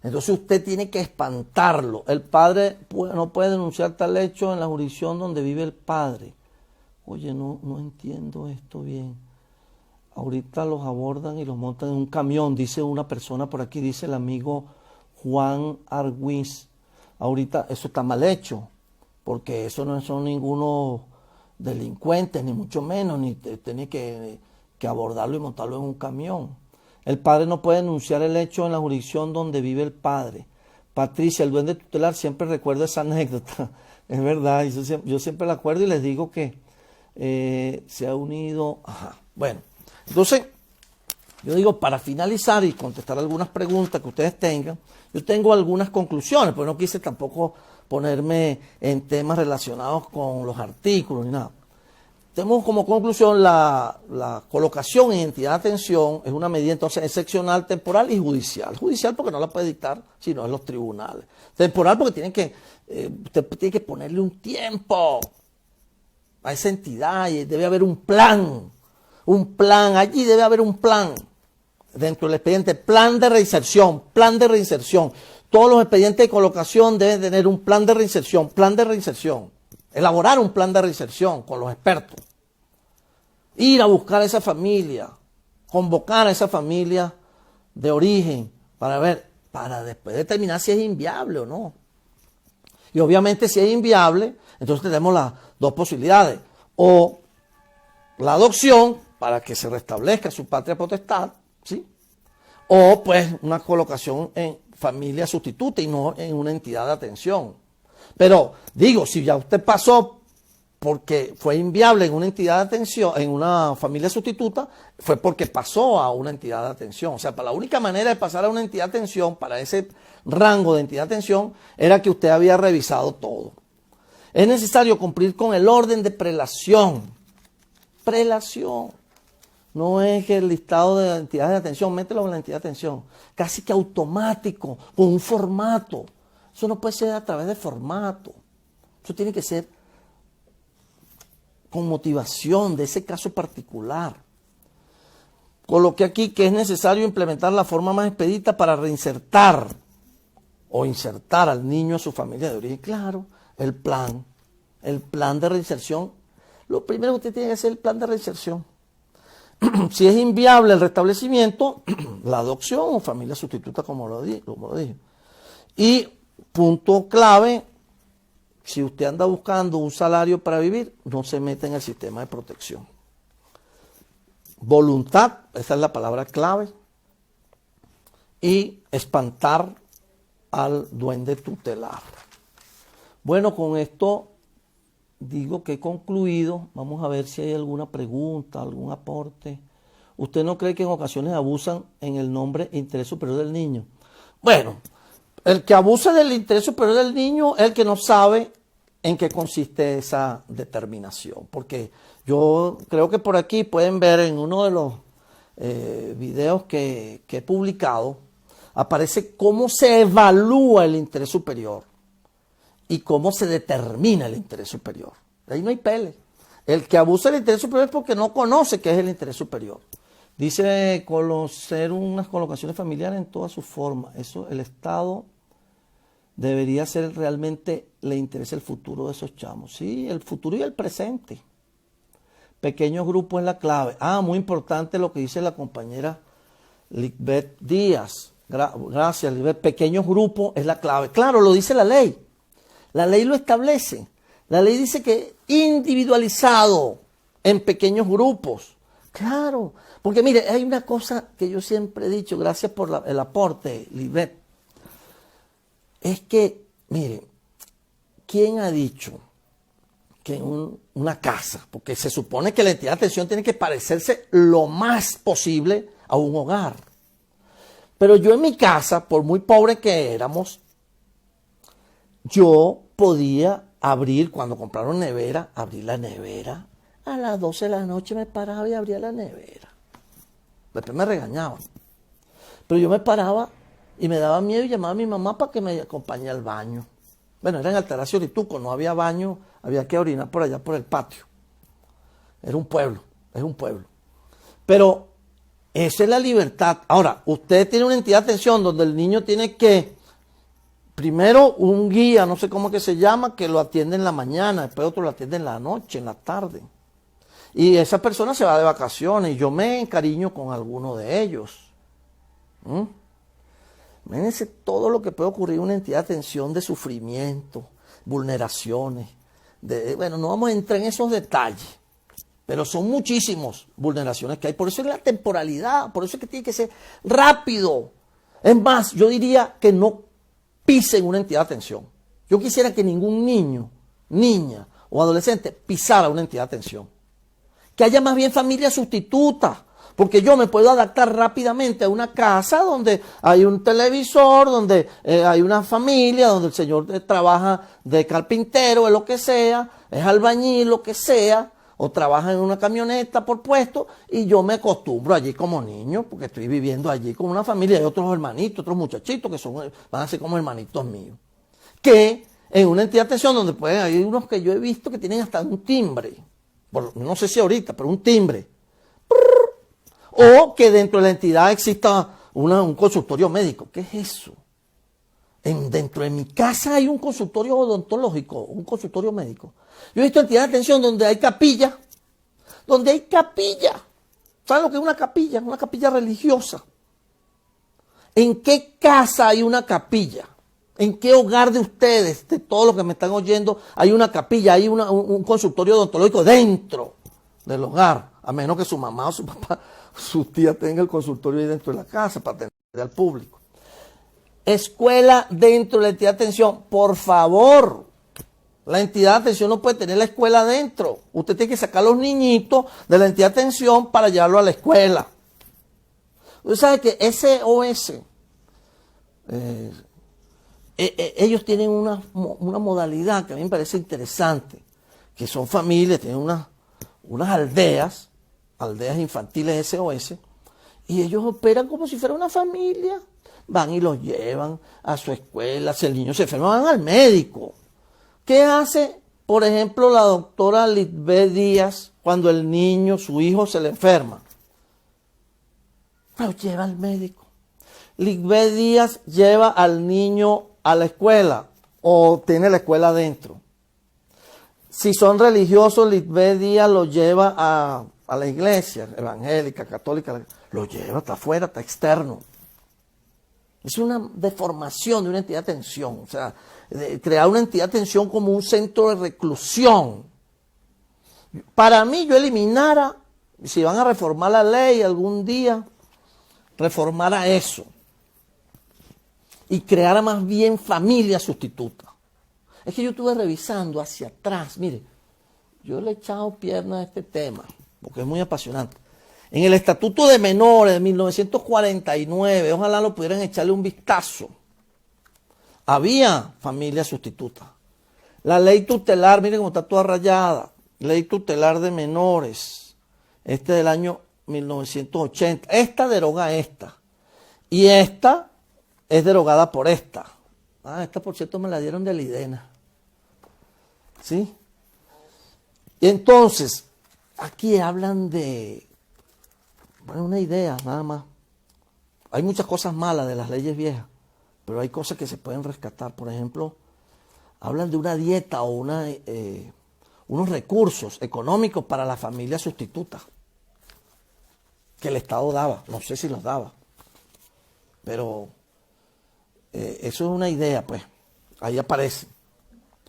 Entonces usted tiene que espantarlo. El padre no puede denunciar tal hecho en la jurisdicción donde vive el padre. Oye, no entiendo esto bien. Ahorita los abordan y los montan en un camión, dice una persona por aquí, dice el amigo Juan Argüiz. Ahorita eso está mal hecho, porque eso no son ningunos delincuentes, ni mucho menos, ni tiene que abordarlo y montarlo en un camión. El padre no puede denunciar el hecho en la jurisdicción donde vive el padre. Patricia, el duende tutelar, siempre recuerdo esa anécdota. Es verdad, yo siempre la acuerdo y les digo que se ha unido. Ajá. Bueno, entonces, yo digo, para finalizar y contestar algunas preguntas que ustedes tengan, yo tengo algunas conclusiones, pero no quise tampoco ponerme en temas relacionados con los artículos ni nada. tenemos como conclusión la colocación en entidad de atención es una medida entonces excepcional, temporal y judicial. Judicial porque no la puede dictar sino en los tribunales. Temporal porque usted tiene que ponerle un tiempo a esa entidad y debe haber un plan. Allí debe haber un plan dentro del expediente, plan de reinserción. Todos los expedientes de colocación deben tener un plan de reinserción, elaborar un plan de reinserción con los expertos, ir a buscar a esa familia, convocar a esa familia de origen para después determinar si es inviable o no. Y obviamente si es inviable, entonces tenemos las dos posibilidades, o la adopción para que se restablezca su patria potestad, ¿sí? O pues una colocación en familia sustituta y no en una entidad de atención. Pero digo, si ya usted pasó porque fue inviable en una entidad de atención, en una familia sustituta, fue porque pasó a una entidad de atención. O sea, la única manera de pasar a una entidad de atención, para ese rango de entidad de atención, era que usted había revisado todo. Es necesario cumplir con el orden de prelación. Prelación. No es que el listado de entidades de atención, mételo en la entidad de atención. Casi que automático, con un formato. Eso no puede ser a través de formato. Eso tiene que ser con motivación de ese caso particular. Coloqué aquí que es necesario implementar la forma más expedita para reinsertar o insertar al niño a su familia de origen. Claro, el plan de reinserción. Lo primero que usted tiene que hacer es el plan de reinserción. Si es inviable el restablecimiento, la adopción o familia sustituta, como lo dije. Y punto clave, si usted anda buscando un salario para vivir, no se meta en el sistema de protección. Voluntad, esa es la palabra clave. Y espantar al duende tutelar. Bueno, con esto digo que he concluido. Vamos a ver si hay alguna pregunta, algún aporte. ¿Usted no cree que en ocasiones abusan en el nombre interés superior del niño? Bueno, el que abusa del interés superior del niño es el que no sabe en qué consiste esa determinación. Porque yo creo que por aquí pueden ver en uno de los videos que he publicado, aparece cómo se evalúa el interés superior y cómo se determina el interés superior. Ahí no hay pele. El que abusa del interés superior es porque no conoce qué es el interés superior. Dice conocer unas colocaciones familiares en todas sus formas. Eso, el Estado debería ser realmente, le interesa el futuro de esos chamos. Sí, el futuro y el presente. Pequeños grupos es la clave. Muy importante lo que dice la compañera Lisbeth Díaz. Gracias, Lisbeth. Pequeños grupos es la clave. Claro, lo dice la ley. La ley lo establece. La ley dice que individualizado en pequeños grupos. Claro, porque mire, hay una cosa que yo siempre he dicho, gracias por el aporte, Lisbeth. Es que, mire, ¿quién ha dicho que en una casa, porque se supone que la entidad de atención tiene que parecerse lo más posible a un hogar? Pero yo en mi casa, por muy pobre que éramos, yo podía abrir, cuando compraron nevera, abrir la nevera. A las 12 de la noche me paraba y abría la nevera. Después me regañaban. Pero yo me paraba y me daba miedo y llamaba a mi mamá para que me acompañe al baño. Bueno, era en Altagracia Orituco, no había baño, había que orinar por allá por el patio. Era un pueblo, es un pueblo. Pero esa es la libertad. Ahora, usted tiene una entidad de atención donde el niño tiene que, primero un guía, no sé cómo que se llama, que lo atiende en la mañana, después otro lo atiende en la noche, en la tarde. Y esa persona se va de vacaciones y yo me encariño con alguno de ellos. Imagínense todo lo que puede ocurrir en una entidad de atención de sufrimiento, vulneraciones. Bueno, no vamos a entrar en esos detalles, pero son muchísimas vulneraciones que hay. Por eso es la temporalidad, por eso es que tiene que ser rápido. Es más, yo diría que no pisen una entidad de atención. Yo quisiera que ningún niño, niña o adolescente pisara una entidad de atención. Que haya más bien familia sustituta, porque yo me puedo adaptar rápidamente a una casa donde hay un televisor, donde hay una familia, donde el señor trabaja de carpintero, o lo que sea, es albañil, lo que sea, o trabajan en una camioneta por puesto y yo me acostumbro allí como niño porque estoy viviendo allí con una familia. Hay otros hermanitos, otros muchachitos que van a ser como hermanitos míos. Que en una entidad de atención donde pueden, hay unos que yo he visto que tienen hasta un timbre, no sé si ahorita, pero un timbre. O que dentro de la entidad exista un consultorio médico. ¿Qué es eso? Dentro de mi casa hay un consultorio odontológico, un consultorio médico. Yo he visto entidades de atención donde hay capilla. Donde hay capilla. ¿Saben lo que es una capilla? Una capilla religiosa. ¿En qué casa hay una capilla? ¿En qué hogar de ustedes, de todos los que me están oyendo, hay una capilla, hay un consultorio odontológico dentro del hogar? A menos que su mamá o su papá, su tía tenga el consultorio ahí dentro de la casa para atender al público. Escuela dentro de la entidad de atención, por favor. La entidad de atención no puede tener la escuela adentro. Usted tiene que sacar a los niñitos de la entidad de atención para llevarlo a la escuela. Usted sabe que SOS, ellos tienen una modalidad que a mí me parece interesante, que son familias, tienen unas aldeas infantiles SOS, y ellos operan como si fuera una familia. Van y los llevan a su escuela, si el niño se enferma, van al médico. ¿Qué hace, por ejemplo, la doctora Lisbeth Díaz cuando el niño, su hijo, se le enferma? Lo lleva al médico. Lisbeth Díaz lleva al niño a la escuela o tiene la escuela adentro. Si son religiosos, Lisbeth Díaz lo lleva a la iglesia evangélica, católica, lo lleva, está afuera, está externo. Es una deformación de una entidad de atención, o sea, crear una entidad de atención como un centro de reclusión. Para mí, yo eliminara, si van a reformar la ley algún día, reformara eso y creara más bien familia sustituta. Es que yo estuve revisando hacia atrás, mire, yo le he echado pierna a este tema, porque es muy apasionante. En el Estatuto de Menores de 1949, ojalá lo pudieran echarle un vistazo, había familia sustituta. La ley tutelar, miren cómo está toda rayada, ley tutelar de menores, del año 1980. Esta deroga esta, y esta es derogada por esta. Esta por cierto me la dieron de Lidena. ¿Sí? Y entonces, aquí hablan de... Bueno, una idea, nada más. Hay muchas cosas malas de las leyes viejas, pero hay cosas que se pueden rescatar. Por ejemplo, hablan de una dieta o unos recursos económicos para la familia sustituta que el Estado daba. No sé si los daba, pero eso es una idea, pues. Ahí aparece.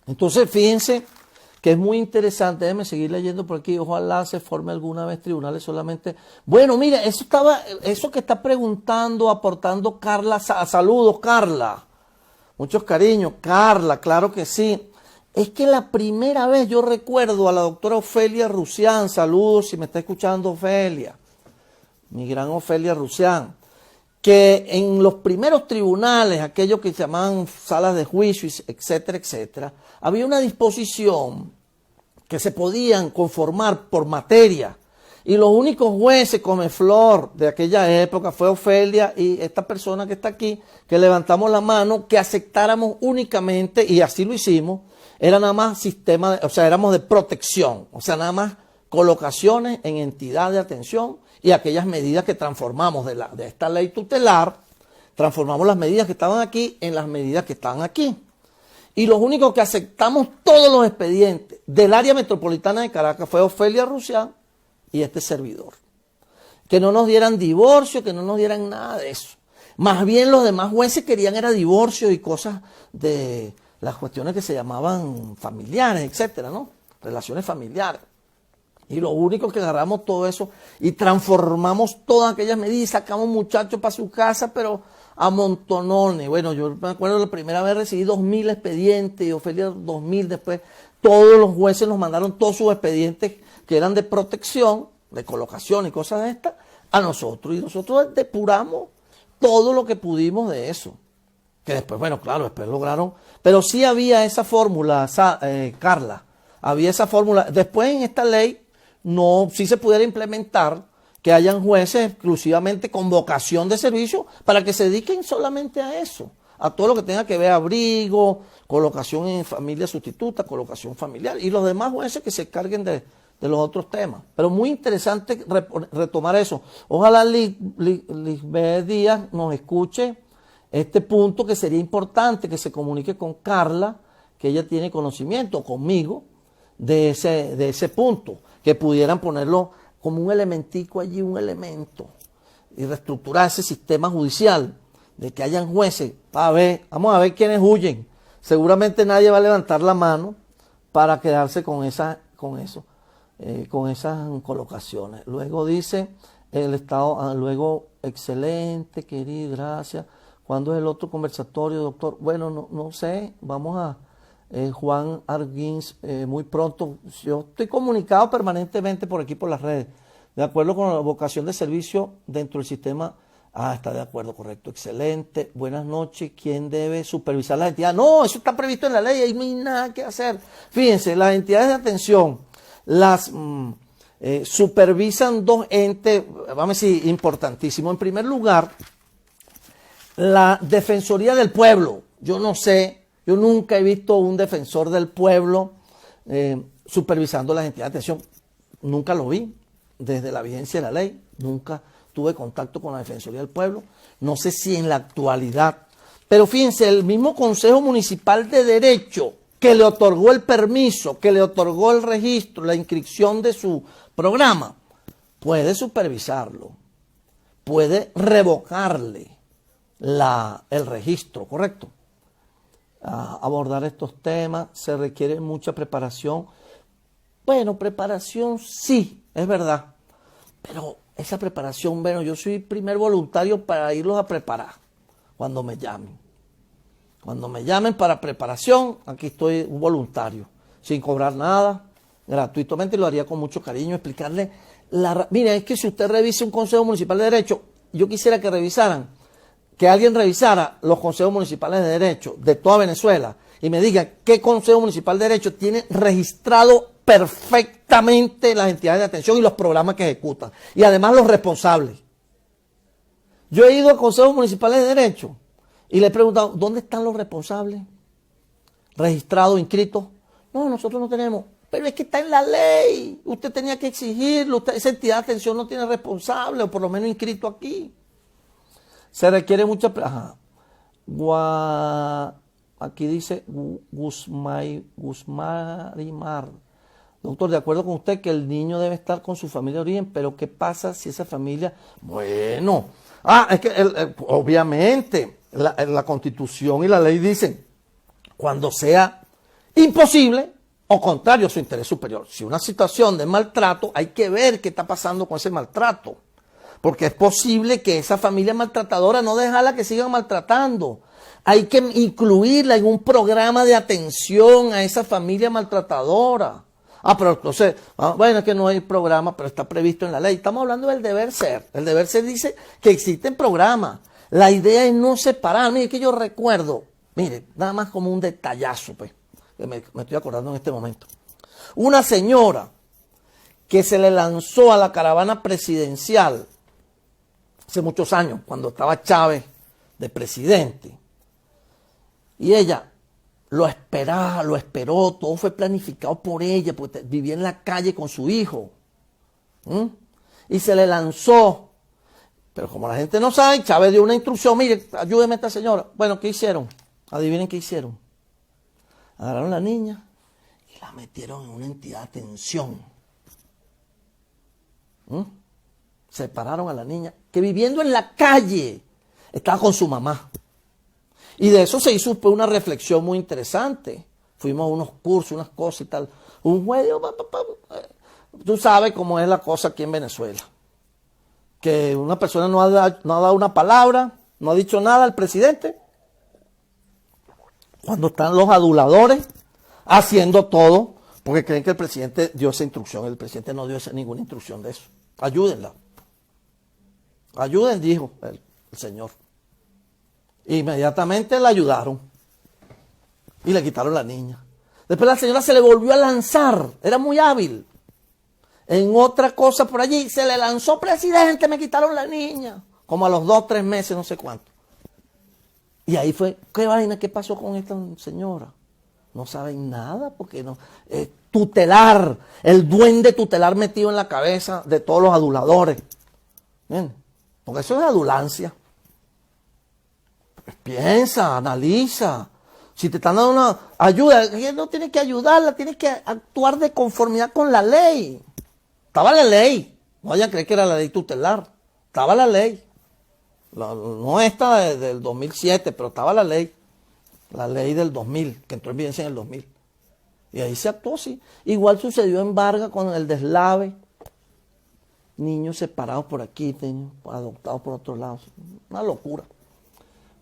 Entonces, fíjense que es muy interesante. Déjenme seguir leyendo por aquí. Ojalá se forme alguna vez tribunales solamente. Bueno, mire, eso que está preguntando, aportando Carla. Saludos, Carla. Muchos cariños. Carla, claro que sí. Es que la primera vez yo recuerdo a la doctora Ofelia Rusián. Saludos si me está escuchando Ofelia. Mi gran Ofelia Rusián. Que en los primeros tribunales, aquellos que se llamaban salas de juicio, etcétera, etcétera, había una disposición que se podían conformar por materia. Y los únicos jueces comeflor de aquella época fue Ofelia y esta persona que está aquí, que levantamos la mano, que aceptáramos únicamente, y así lo hicimos, era nada más sistema, o sea, éramos de protección, o sea, nada más colocaciones en entidad de atención y aquellas medidas que transformamos de esta ley tutelar, transformamos las medidas que estaban aquí en las medidas que estaban aquí. Y los únicos que aceptamos todos los expedientes del área metropolitana de Caracas fue Ofelia Rusián y este servidor. Que no nos dieran divorcio, que no nos dieran nada de eso. Más bien los demás jueces querían era divorcio y cosas de las cuestiones que se llamaban familiares, etcétera, ¿no? Relaciones familiares. Y lo único que agarramos todo eso y transformamos todas aquellas medidas y sacamos muchachos para su casa, pero a montonones. Bueno, yo me acuerdo la primera vez recibí 2.000 expedientes y Ofelia 2.000. Después todos los jueces nos mandaron todos sus expedientes que eran de protección, de colocación y cosas de estas, a nosotros. Y nosotros depuramos todo lo que pudimos de eso. Que después, bueno, claro, después lograron. Pero sí había esa fórmula, Carla. Había esa fórmula. Después en esta ley no, si se pudiera implementar que hayan jueces exclusivamente con vocación de servicio para que se dediquen solamente a eso, a todo lo que tenga que ver abrigo, colocación en familia sustituta, colocación familiar, y los demás jueces que se carguen de los otros temas. Pero muy interesante retomar eso. Ojalá Lisbeth Díaz nos escuche este punto, que sería importante que se comunique con Carla, que ella tiene conocimiento, conmigo, de ese punto, que pudieran ponerlo como un elementico allí, un elemento, y reestructurar ese sistema judicial, de que hayan jueces, vamos a ver quiénes huyen. Seguramente nadie va a levantar la mano para quedarse con esas colocaciones. Luego dice el Estado, luego, excelente, querido, gracias. ¿Cuándo es el otro conversatorio, doctor? Bueno, no sé, vamos a Juan Arguins, muy pronto. Yo estoy comunicado permanentemente por aquí, por las redes, de acuerdo con la vocación de servicio dentro del sistema. Está de acuerdo, correcto, excelente. Buenas noches. ¿Quién debe supervisar las entidades? No, eso está previsto en la ley, ahí no hay nada que hacer. Fíjense, las entidades de atención las supervisan dos entes, vamos a decir, importantísimos. En primer lugar, la Defensoría del Pueblo. Yo no sé, yo nunca he visto un defensor del pueblo supervisando las entidades de atención. Nunca lo vi desde la vigencia de la ley. Nunca tuve contacto con la Defensoría del Pueblo. No sé si en la actualidad. Pero fíjense, el mismo Consejo Municipal de Derecho que le otorgó el permiso, que le otorgó el registro, la inscripción de su programa, puede supervisarlo, puede revocarle el registro, ¿correcto? Abordar estos temas se requiere mucha preparación. Bueno, preparación sí, es verdad, pero esa preparación, bueno, yo soy primer voluntario para irlos a preparar cuando me llamen. Cuando me llamen para preparación, aquí estoy un voluntario, sin cobrar nada, gratuitamente, y lo haría con mucho cariño, explicarle. Mira, es que si usted revisa un Consejo Municipal de Derecho, yo quisiera que alguien revisara los consejos municipales de derecho de toda Venezuela y me diga qué Consejo Municipal de Derecho tiene registrado perfectamente las entidades de atención y los programas que ejecutan, y además los responsables. Yo he ido a consejos municipales de derecho y le he preguntado, ¿dónde están los responsables? ¿Registrados, inscritos? No, nosotros no tenemos. Pero es que está en la ley. Usted tenía que exigirlo. Esa entidad de atención no tiene responsable, o por lo menos inscrito aquí. Se requiere mucha... Aquí dice Guzmarimar. Doctor, de acuerdo con usted que el niño debe estar con su familia de origen, pero ¿qué pasa si esa familia... Bueno, es que obviamente la Constitución y la ley dicen, cuando sea imposible o contrario a su interés superior. Si una situación de maltrato, hay que ver qué está pasando con ese maltrato. Porque es posible que esa familia maltratadora no dejarla que sigan maltratando. Hay que incluirla en un programa de atención a esa familia maltratadora. Pero entonces, bueno, es que no hay programa, pero está previsto en la ley. Estamos hablando del deber ser. El deber ser dice que existen programas. La idea es no separar. Mire, que yo recuerdo, mire, nada más como un detallazo, pues, que me estoy acordando en este momento. Una señora que se le lanzó a la caravana presidencial hace muchos años, cuando estaba Chávez de presidente. Y ella lo esperaba, lo esperó, todo fue planificado por ella, porque vivía en la calle con su hijo. Y se le lanzó. Pero como la gente no sabe, Chávez dio una instrucción, mire, ayúdeme a esta señora. Bueno, ¿qué hicieron? Adivinen qué hicieron. Agarraron a la niña y la metieron en una entidad de atención. Separaron a la niña, que viviendo en la calle, estaba con su mamá. Y de eso se hizo una reflexión muy interesante. Fuimos a unos cursos, unas cosas y tal. Un juez, tú sabes cómo es la cosa aquí en Venezuela. Que una persona no ha dado una palabra, no ha dicho nada al presidente. Cuando están los aduladores haciendo todo, porque creen que el presidente dio esa instrucción. El presidente no dio ninguna instrucción de eso. Ayúdenla. Ayuden, dijo el señor. Inmediatamente la ayudaron y le quitaron la niña. Después la señora se le volvió a lanzar, era muy hábil. En otra cosa por allí, se le lanzó presidente, me quitaron la niña. Como a los 2, 3 meses, no sé cuánto. Y ahí fue, ¿qué vaina? ¿Qué pasó con esta señora? No saben nada porque no. Tutelar, el duende tutelar metido en la cabeza de todos los aduladores. ¿Bien? Porque eso es adulancia. Pues piensa, analiza. Si te están dando una ayuda, no tienes que ayudarla, tienes que actuar de conformidad con la ley. Estaba la ley. No vayan a creer que era la ley tutelar. Estaba la ley. No esta del 2007, pero estaba la ley. La ley del 2000, que entró en vigencia en el 2000. Y ahí se actuó, sí. Igual sucedió en Vargas con el deslave. Niños separados por aquí, adoptados por otros lados. Una locura.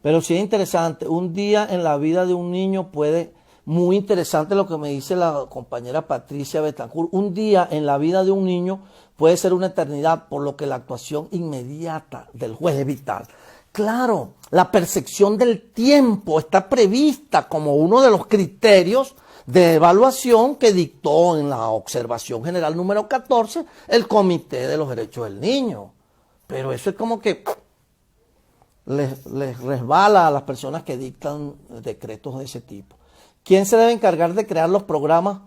Pero sí es interesante. Un día en la vida de un niño puede... Muy interesante lo que me dice la compañera Patricia Betancourt. Un día en la vida de un niño puede ser una eternidad, por lo que la actuación inmediata del juez es vital. Claro, la percepción del tiempo está prevista como uno de los criterios de evaluación que dictó en la observación general número 14 el Comité de los Derechos del Niño. Pero eso es como que les resbala a las personas que dictan decretos de ese tipo. ¿Quién se debe encargar de crear los programas?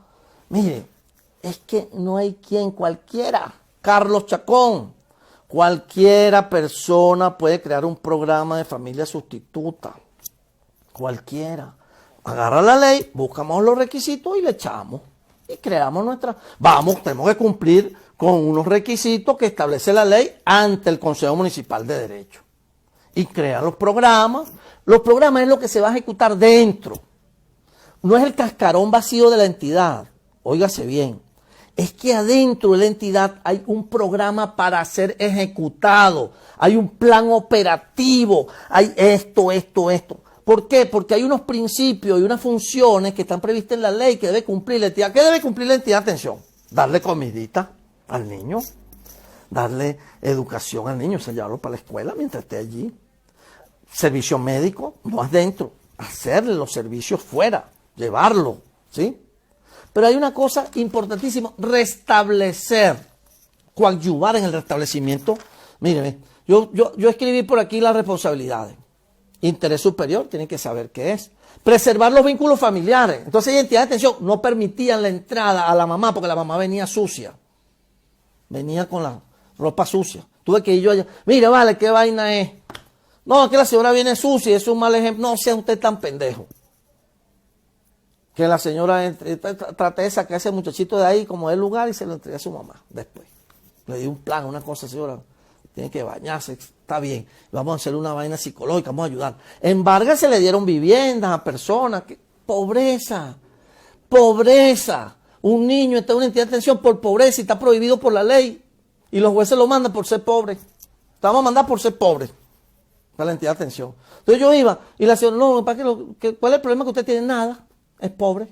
Mire, es que no hay quien, cualquiera. Carlos Chacón. Cualquiera persona puede crear un programa de familia sustituta. Cualquiera. Agarra la ley, buscamos los requisitos y le echamos. Y creamos nuestra... Vamos, tenemos que cumplir con unos requisitos que establece la ley ante el Consejo Municipal de Derecho. Y crear los programas. Los programas es lo que se va a ejecutar dentro. No es el cascarón vacío de la entidad, óigase bien, es que adentro de la entidad hay un programa para ser ejecutado, hay un plan operativo, hay esto. ¿Por qué? Porque hay unos principios y unas funciones que están previstas en la ley que debe cumplir la entidad. ¿Qué debe cumplir la entidad? Atención, darle comidita al niño, darle educación al niño, o sea, llevarlo para la escuela mientras esté allí. Servicio médico, no adentro, hacerle los servicios fuera. Llevarlo, ¿sí? Pero hay una cosa importantísima, restablecer, coadyuvar en el restablecimiento. Míreme, yo escribí por aquí las responsabilidades. Interés superior, tienen que saber qué es. Preservar los vínculos familiares. Entonces, hay entidades de atención, no permitían la entrada a la mamá porque la mamá venía sucia. Venía con la ropa sucia. Tuve que ir yo allá. Mira, vale, ¿qué vaina es? No, es que la señora viene sucia, es un mal ejemplo. No sea usted tan pendejo. Que la señora trate de sacar a ese muchachito de ahí como del lugar y se lo entregue a su mamá después. Le di un plan, una cosa, señora, tiene que bañarse, está bien. Vamos a hacer una vaina psicológica, vamos a ayudar. En Vargas se le dieron viviendas a personas. Pobreza. Un niño está en una entidad de atención por pobreza y está prohibido por la ley. Y los jueces lo mandan por ser pobre. Te vamos a mandar por ser pobre. Para la entidad de atención. Entonces yo iba y la señora, no, ¿cuál es el problema que usted tiene? Nada. Es pobre,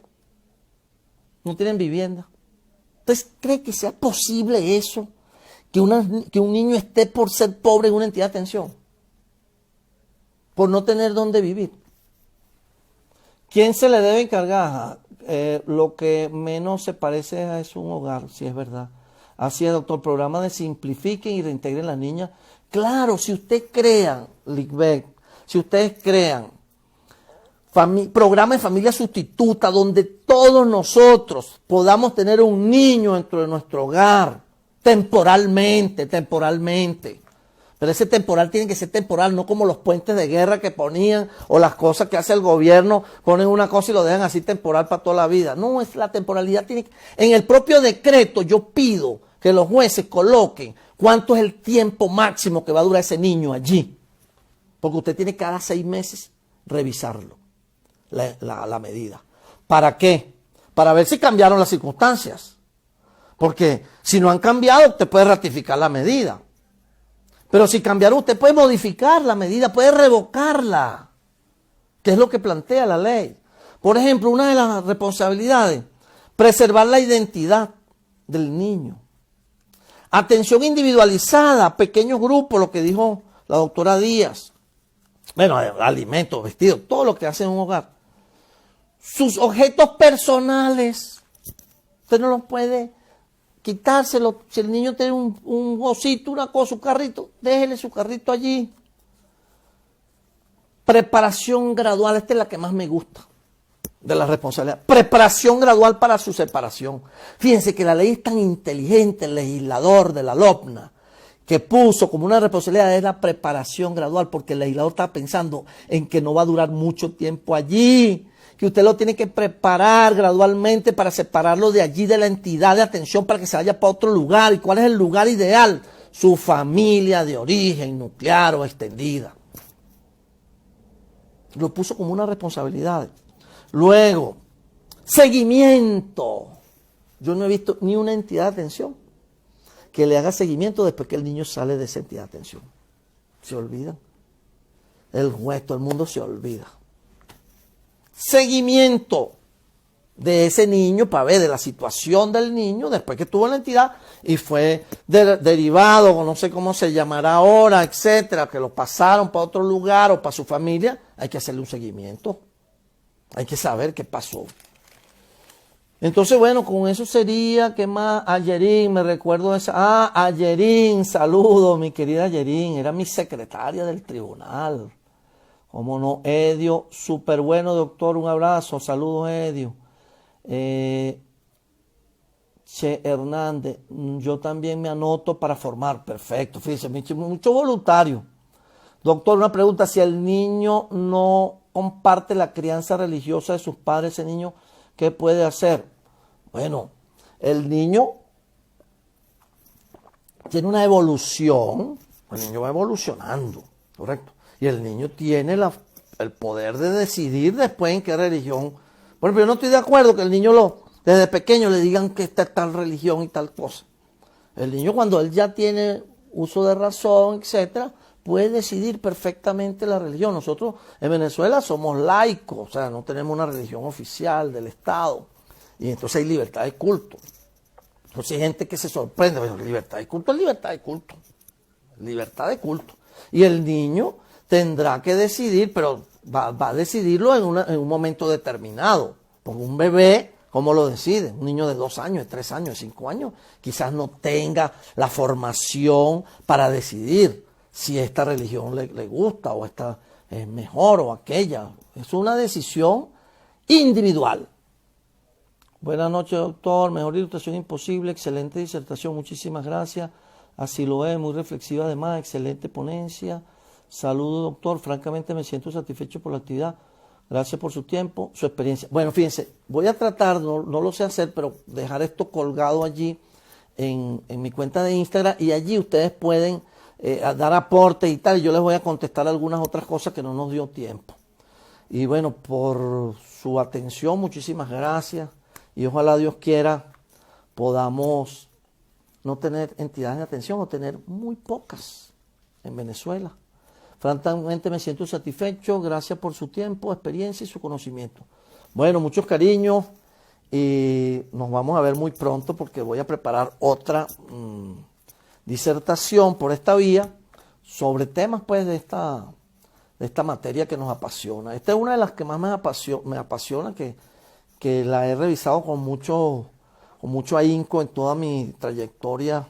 no tienen vivienda. Entonces, ¿cree que sea posible eso? Que un niño esté por ser pobre en una entidad de atención, por no tener dónde vivir. ¿Quién se le debe encargar? Lo que menos se parece a es un hogar, si es verdad. Así es, doctor, programa de simplifiquen y reintegren las niñas. Claro, si ustedes crean, Lickbeck, si ustedes crean programa de familia sustituta, donde todos nosotros podamos tener un niño dentro de nuestro hogar, temporalmente. Pero ese temporal tiene que ser temporal, no como los puentes de guerra que ponían, o las cosas que hace el gobierno, ponen una cosa y lo dejan así temporal para toda la vida. No, es la temporalidad. En el propio decreto yo pido que los jueces coloquen cuánto es el tiempo máximo que va a durar ese niño allí. Porque usted tiene cada 6 meses revisarlo. La medida. ¿Para qué? Para ver si cambiaron las circunstancias. Porque si no han cambiado, usted puede ratificar la medida. Pero si cambiaron, usted puede modificar la medida, puede revocarla. Que es lo que plantea la ley. Por ejemplo, una de las responsabilidades, preservar la identidad del niño. Atención individualizada, pequeños grupos, lo que dijo la doctora Díaz. Bueno, alimentos, vestidos, todo lo que hace en un hogar. Sus objetos personales, usted no los puede quitárselo. Si el niño tiene un osito, una cosa, un carrito, déjele su carrito allí. Preparación gradual, esta es la que más me gusta de la responsabilidad. Preparación gradual para su separación. Fíjense que la ley es tan inteligente, el legislador de la LOPNA, que puso como una responsabilidad es la preparación gradual, porque el legislador está pensando en que no va a durar mucho tiempo allí, que usted lo tiene que preparar gradualmente para separarlo de allí, de la entidad de atención, para que se vaya para otro lugar. ¿Y cuál es el lugar ideal? Su familia de origen nuclear o extendida. Lo puso como una responsabilidad. Luego, seguimiento. Yo no he visto ni una entidad de atención que le haga seguimiento después que el niño sale de esa entidad de atención. Se olvidan. El resto del mundo se olvida. Seguimiento de ese niño para ver de la situación del niño después que estuvo en la entidad y fue derivado, o no sé cómo se llamará ahora, etcétera, que lo pasaron para otro lugar o para su familia. Hay que hacerle un seguimiento. Hay que saber qué pasó. Entonces, bueno, con eso sería, ¿qué más? Ayerín, me recuerdo esa. Ayerín, saludo, mi querida Ayerín, era mi secretaria del tribunal. ¿Cómo no? Edio, súper bueno, doctor, un abrazo, saludos, Edio. Che Hernández, yo también me anoto para formar, perfecto, fíjense, mucho voluntario. Doctor, una pregunta, si el niño no comparte la crianza religiosa de sus padres, ese niño, ¿qué puede hacer? Bueno, el niño tiene una evolución, el niño va evolucionando, ¿correcto? Y el niño tiene el poder de decidir después en qué religión. Por ejemplo, yo no estoy de acuerdo que el niño desde pequeño le digan que esta es tal religión y tal cosa. El niño, cuando él ya tiene uso de razón, etcétera, puede decidir perfectamente la religión. Nosotros en Venezuela somos laicos, o sea, no tenemos una religión oficial del Estado. Y entonces hay libertad de culto. Entonces hay gente que se sorprende, pero libertad de culto es libertad de culto. Libertad de culto. Y el niño tendrá que decidir, pero va a decidirlo en un momento determinado. Porque un bebé, ¿cómo lo decide? Un niño de 2 años, de 3 años, de 5 años, quizás no tenga la formación para decidir si esta religión le gusta o esta es mejor o aquella. Es una decisión individual. Buenas noches, doctor. Mejor ilustración imposible. Excelente disertación. Muchísimas gracias. Así lo es. Muy reflexiva además. Excelente ponencia. Saludos, doctor. Francamente me siento satisfecho por la actividad. Gracias por su tiempo, su experiencia. Bueno, fíjense, voy a tratar, no lo sé hacer, pero dejar esto colgado allí en mi cuenta de Instagram y allí ustedes pueden dar aporte y tal. Y yo les voy a contestar algunas otras cosas que no nos dio tiempo. Y bueno, por su atención, muchísimas gracias. Y ojalá Dios quiera podamos no tener entidades de atención o tener muy pocas en Venezuela. Francamente me siento satisfecho. Gracias por su tiempo, experiencia y su conocimiento. Bueno, muchos cariños y nos vamos a ver muy pronto porque voy a preparar otra disertación por esta vía sobre temas pues de esta materia que nos apasiona. Esta es una de las que más me apasiona que la he revisado con mucho ahínco en toda mi trayectoria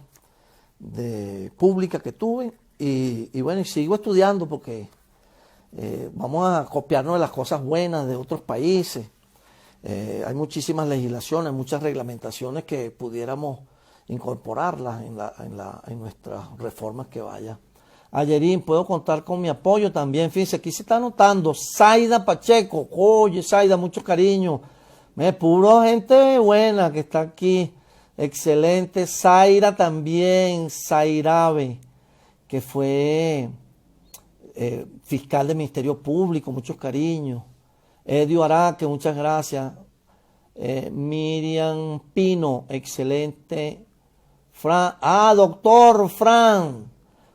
pública que tuve. Y bueno, y sigo estudiando porque vamos a copiarnos de las cosas buenas de otros países. Hay muchísimas legislaciones, muchas reglamentaciones que pudiéramos incorporarlas en nuestras reformas que vaya. Ayerín, puedo contar con mi apoyo también. Fíjense, aquí se está anotando. Zaida Pacheco. Oye, Zaida, mucho cariño. Puro gente buena que está aquí. Excelente. Zaira también. Zairabe, que fue fiscal del Ministerio Público, muchos cariños. Edio Araque, muchas gracias. Miriam Pino, excelente. Doctor Fran,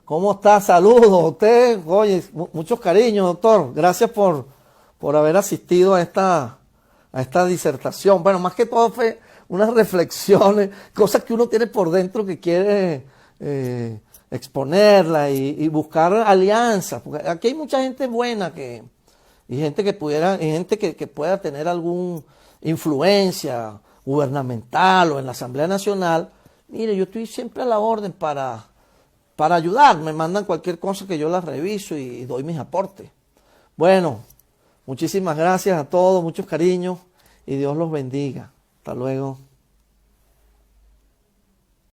¿cómo está? Saludos a usted. Oye, muchos cariños, doctor. Gracias por haber asistido a esta disertación. Bueno, más que todo fue unas reflexiones, cosas que uno tiene por dentro que quiere exponerla y buscar alianzas, porque aquí hay mucha gente buena y gente que pueda tener alguna influencia gubernamental o en la Asamblea Nacional Mire, yo estoy siempre a la orden para ayudar. Me mandan cualquier cosa que yo la reviso y doy mis aportes. Bueno, muchísimas gracias a todos, muchos cariños y Dios los bendiga. Hasta luego.